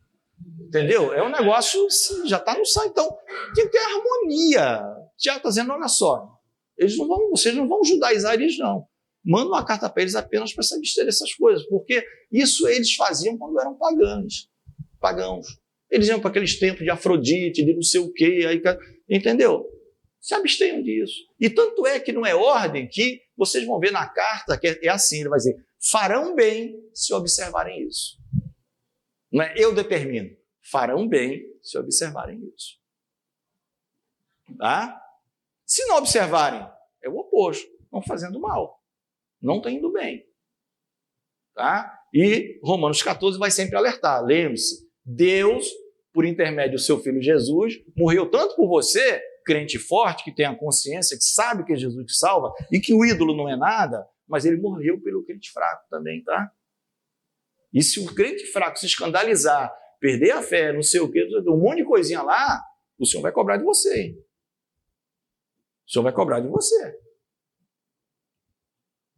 Entendeu? É um negócio, já está no sangue. Então, tem que ter harmonia. Tiago está dizendo, olha só, vocês não vão judaizar eles, não. Manda uma carta para eles apenas para se abster dessas coisas, porque isso eles faziam quando eram pagãos. Eles iam para aqueles templos de Afrodite, de não sei o quê, aí, entendeu? Se abstenham disso. E tanto é que não é ordem que vocês vão ver na carta, que é assim, ele vai dizer, farão bem se observarem isso. Não é eu determino, farão bem se observarem isso. Tá? Se não observarem, é o oposto, estão fazendo mal, não estão indo bem. Tá? E Romanos 14 vai sempre alertar, lembre-se, Deus, por intermédio do seu Filho Jesus, morreu tanto por você, crente forte, que tem a consciência, que sabe que é Jesus que salva, e que o ídolo não é nada, mas ele morreu pelo crente fraco também, tá? E se o crente fraco se escandalizar, perder a fé, não sei o quê, um monte de coisinha lá, o Senhor vai cobrar de você. Hein? O Senhor vai cobrar de você.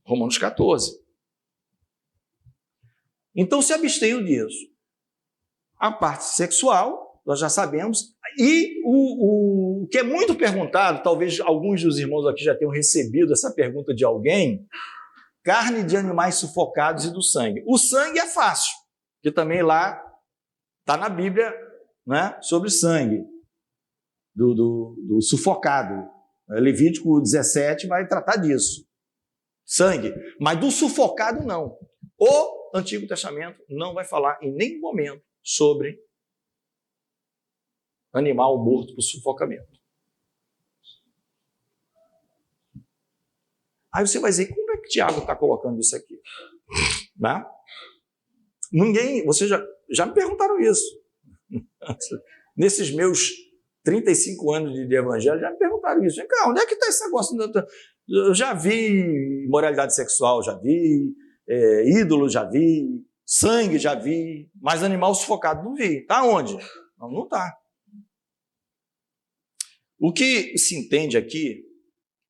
Romanos 14. Então se abstenham disso. A parte sexual, nós já sabemos, e o que é muito perguntado, talvez alguns dos irmãos aqui já tenham recebido essa pergunta de alguém, carne de animais sufocados e do sangue. O sangue é fácil, que também lá está na Bíblia, né, sobre sangue, do sufocado. Levítico 17 vai tratar disso. Sangue. Mas do sufocado, não. O Antigo Testamento não vai falar em nenhum momento sobre animal morto por sufocamento. Aí você vai dizer, como é que Tiago está colocando isso aqui? Né? Vocês já me perguntaram isso. Nesses meus 35 anos de evangelho, já me perguntaram isso. Vem cá, onde é que está esse negócio? Eu já vi imoralidade sexual, já vi, ídolo, já vi, Sangue já vi, mas animal sufocado não vi. Está onde? Não está. O que se entende aqui,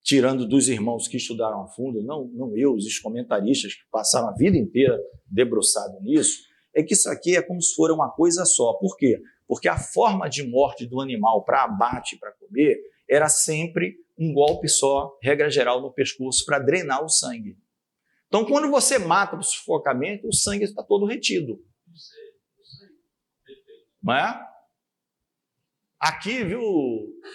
tirando dos irmãos que estudaram a fundo, não eu, os comentaristas que passaram a vida inteira debruçado nisso, é que isso aqui é como se fosse uma coisa só. Por quê? Porque a forma de morte do animal para abate, para comer, era sempre um golpe só, regra geral, no pescoço, para drenar o sangue. Então, quando você mata por sufocamento, o sangue está todo retido. Não é? Aqui, viu,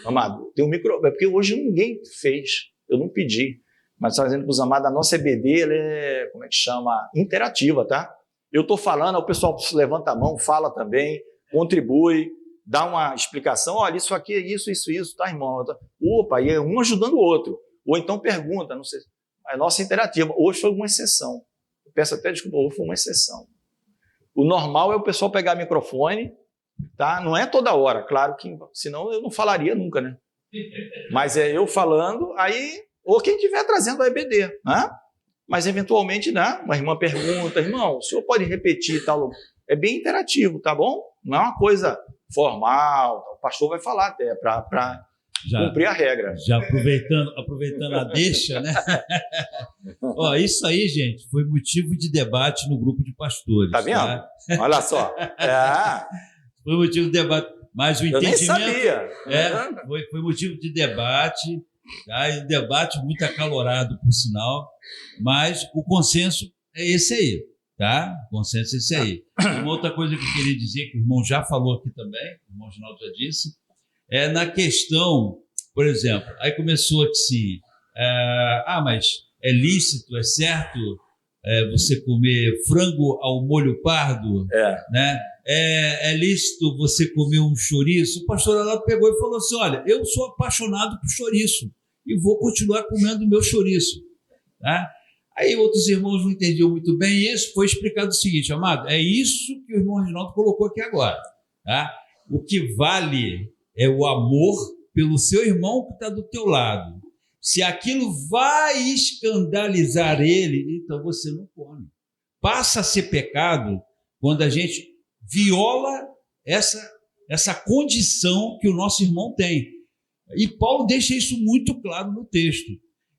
amado, tem um micro... É porque hoje ninguém fez, eu não pedi. Mas fazendo para os amados, a nossa EBD, ela é, como é que chama? Interativa, tá? Eu estou falando, o pessoal levanta a mão, fala também, contribui, dá uma explicação, olha, isso aqui é isso, tá, irmão? Opa, e é um ajudando o outro. Ou então pergunta, não sei, a nossa interativa. Hoje foi uma exceção. Eu peço até desculpa, hoje foi uma exceção. O normal é o pessoal pegar microfone, tá? Não é toda hora, claro que, senão eu não falaria nunca, né? Mas é eu falando, aí, ou quem estiver trazendo a EBD, né? Mas eventualmente, né? Uma irmã pergunta, irmão, o senhor pode repetir tal? É bem interativo, tá bom? Não é uma coisa formal, o pastor vai falar até para cumprir a regra. Já aproveitando a deixa, né? Ó, isso aí, gente, foi motivo de debate no grupo de pastores. Tá vendo? Tá? Olha só. Foi motivo de debate. Mas o entendimento. Eu nem sabia. Foi motivo de debate, tá? E debate muito acalorado, por sinal, mas o consenso é esse aí, tá? O consenso é esse aí. Uma outra coisa que eu queria dizer, que o irmão já falou aqui também, o irmão Ginaldo já disse, é na questão, por exemplo, aí começou assim, mas é lícito, é certo você comer frango ao molho pardo, né? É lícito você comer um chouriço? O pastor Alado pegou e falou assim, olha, eu sou apaixonado por chouriço e vou continuar comendo o meu chouriço. Tá? Aí outros irmãos não entendiam muito bem isso, foi explicado o seguinte, amado, é isso que o irmão Reginaldo colocou aqui agora. Tá? O que vale é o amor pelo seu irmão que está do teu lado. Se aquilo vai escandalizar ele, então você não come. Passa a ser pecado quando a gente viola essa condição que o nosso irmão tem. E Paulo deixa isso muito claro no texto.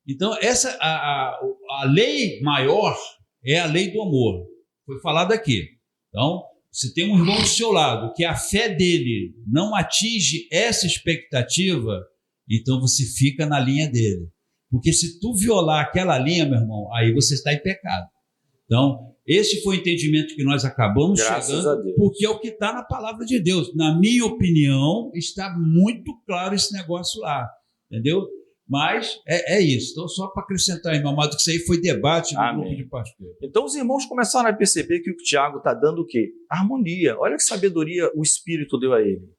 Então, a lei maior é a lei do amor. Foi falado aqui. Então, se tem um irmão do seu lado que a fé dele não atinge essa expectativa, então você fica na linha dele. Porque se tu violar aquela linha, meu irmão, aí você está em pecado. Então, esse foi o entendimento que nós acabamos chegando, porque é o que está na palavra de Deus. Na minha opinião, está muito claro esse negócio lá, entendeu? Mas é isso. Então, só para acrescentar, irmão amado, que isso aí foi debate no grupo de pastores. Então, os irmãos começaram a perceber que o Tiago está dando o quê? Harmonia. Olha que sabedoria o Espírito deu a ele.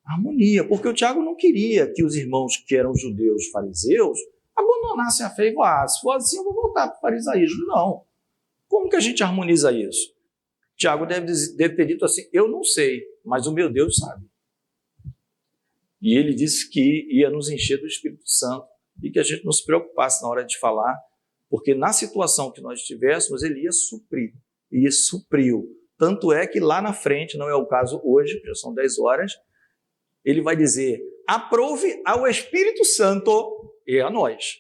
Harmonia, porque o Tiago não queria que os irmãos que eram judeus fariseus abandonassem a fé e se for assim, eu vou voltar para o farisaísmo. Não. Como que a gente harmoniza isso? Tiago deve ter dito assim, eu não sei, mas o meu Deus sabe. E ele disse que ia nos encher do Espírito Santo e que a gente não se preocupasse na hora de falar, porque na situação que nós estivéssemos, ele ia suprir. E supriu. Tanto é que lá na frente, não é o caso hoje, já são 10 horas, ele vai dizer, aprove ao Espírito Santo e a nós.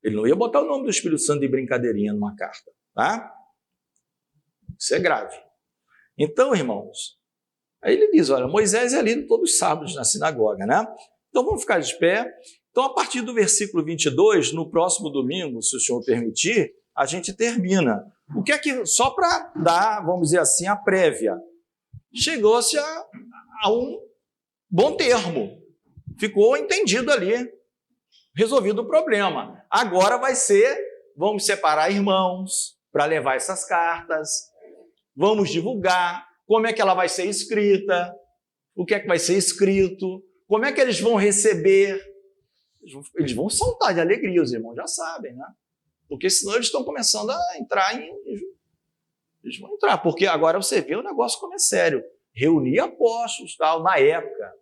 Ele não ia botar o nome do Espírito Santo de brincadeirinha numa carta, tá? Isso é grave. Então, irmãos, aí ele diz, olha, Moisés é lido todos os sábados na sinagoga, né? Então, vamos ficar de pé. Então, a partir do versículo 22, no próximo domingo, se o senhor permitir, a gente termina. O que é que, só para dar, vamos dizer assim, a prévia, chegou-se a um bom termo. Ficou entendido ali, resolvido o problema. Agora vai ser, vamos separar irmãos para levar essas cartas, vamos divulgar, como é que ela vai ser escrita, o que é que vai ser escrito, como é que eles vão receber. Eles vão saltar de alegria, os irmãos já sabem, né? Porque senão eles estão começando a entrar Eles vão entrar, porque agora você vê o negócio como é sério. Reunir apóstolos, tal, na época,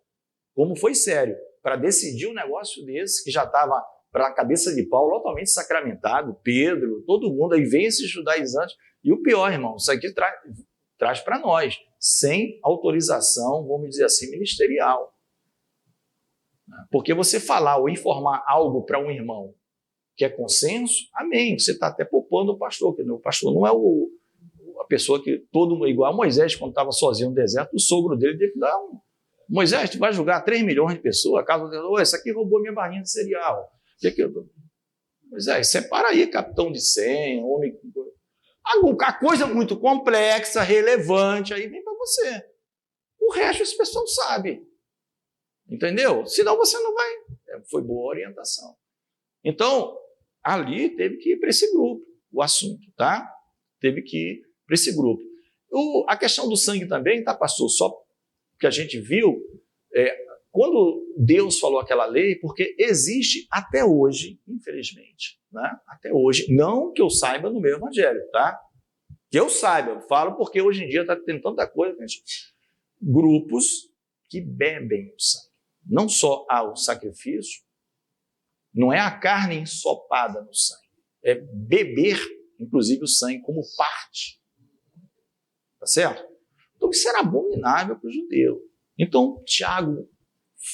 como foi sério, para decidir um negócio desse, que já estava para a cabeça de Paulo totalmente sacramentado, Pedro, todo mundo, aí vem esses judaizantes, E o pior, irmão, isso aqui traz para nós, sem autorização, vamos dizer assim, ministerial. Porque você falar ou informar algo para um irmão que é consenso, amém, você está até poupando o pastor, porque o pastor não é a pessoa que todo mundo, igual a Moisés, quando estava sozinho no deserto, o sogro dele teve que dar Moisés, tu vai julgar 3 milhões de pessoas, a casa dele, esse aqui roubou minha barrinha de cereal. Moisés, separa aí, capitão de 100, homem... A coisa muito complexa, relevante, aí vem para você. O resto esse pessoal sabe. Entendeu? Senão você não vai. Foi boa orientação. Então, ali teve que ir para esse grupo, o assunto, tá? Teve que ir para esse grupo. A questão do sangue também, tá, pastor? Só que a gente viu, quando Deus falou aquela lei, porque existe até hoje, infelizmente, né? Até hoje, não que eu saiba no meu evangelho, tá? Que eu saiba, eu falo porque hoje em dia está tendo tanta coisa, gente. Grupos que bebem o sangue. Não só há o sacrifício, não é a carne ensopada no sangue, é beber, inclusive, o sangue como parte. Tá certo? Então, isso era abominável para o judeu. Então, Tiago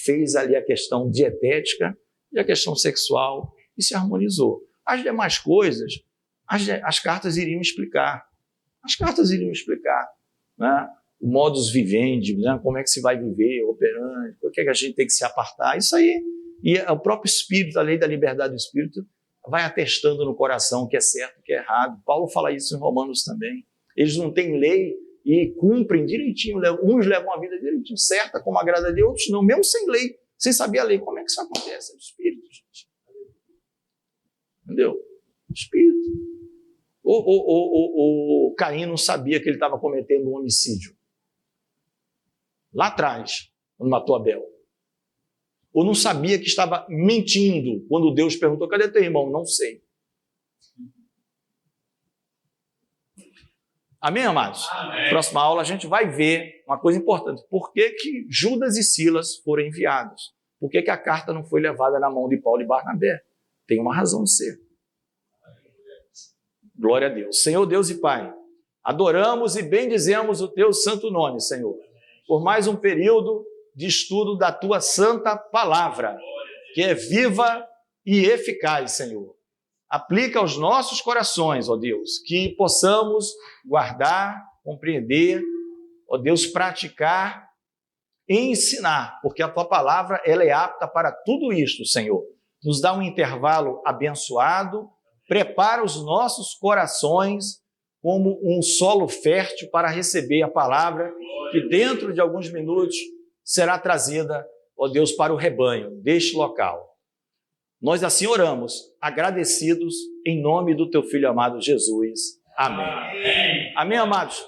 fez ali a questão dietética e a questão sexual e se harmonizou. As demais coisas, as cartas iriam explicar. As cartas iriam explicar, né? O modus vivendi, né? Como é que se vai viver, operando, por que a gente tem que se apartar, isso aí. E o próprio Espírito, a lei da liberdade do Espírito, vai atestando no coração o que é certo e o que é errado. Paulo fala isso em Romanos também. Eles não têm lei e cumprem direitinho, uns levam a vida direitinho, certa, como agrada a Deus, outros não, mesmo sem lei, sem saber a lei. Como é que isso acontece? É o Espírito, gente. Entendeu? O Espírito. O Caim não sabia que ele estava cometendo um homicídio. Lá atrás, quando matou Abel. Ou não sabia que estava mentindo quando Deus perguntou, cadê teu irmão? Não sei. Amém, amados? Amém. Próxima aula a gente vai ver uma coisa importante. Por que Judas e Silas foram enviados? Por que a carta não foi levada na mão de Paulo e Barnabé? Tem uma razão de ser. Glória a Deus. Senhor Deus e Pai, adoramos e bendizemos o teu santo nome, Senhor, por mais um período de estudo da tua santa palavra, que é viva e eficaz, Senhor. Aplica aos nossos corações, ó Deus, que possamos guardar, compreender, ó Deus, praticar e ensinar, porque a tua palavra ela é apta para tudo isto, Senhor. Nos dá um intervalo abençoado, prepara os nossos corações como um solo fértil para receber a palavra que dentro de alguns minutos será trazida, ó Deus, para o rebanho deste local. Nós assim oramos, agradecidos em nome do teu Filho amado Jesus. Amém. Amém, amados?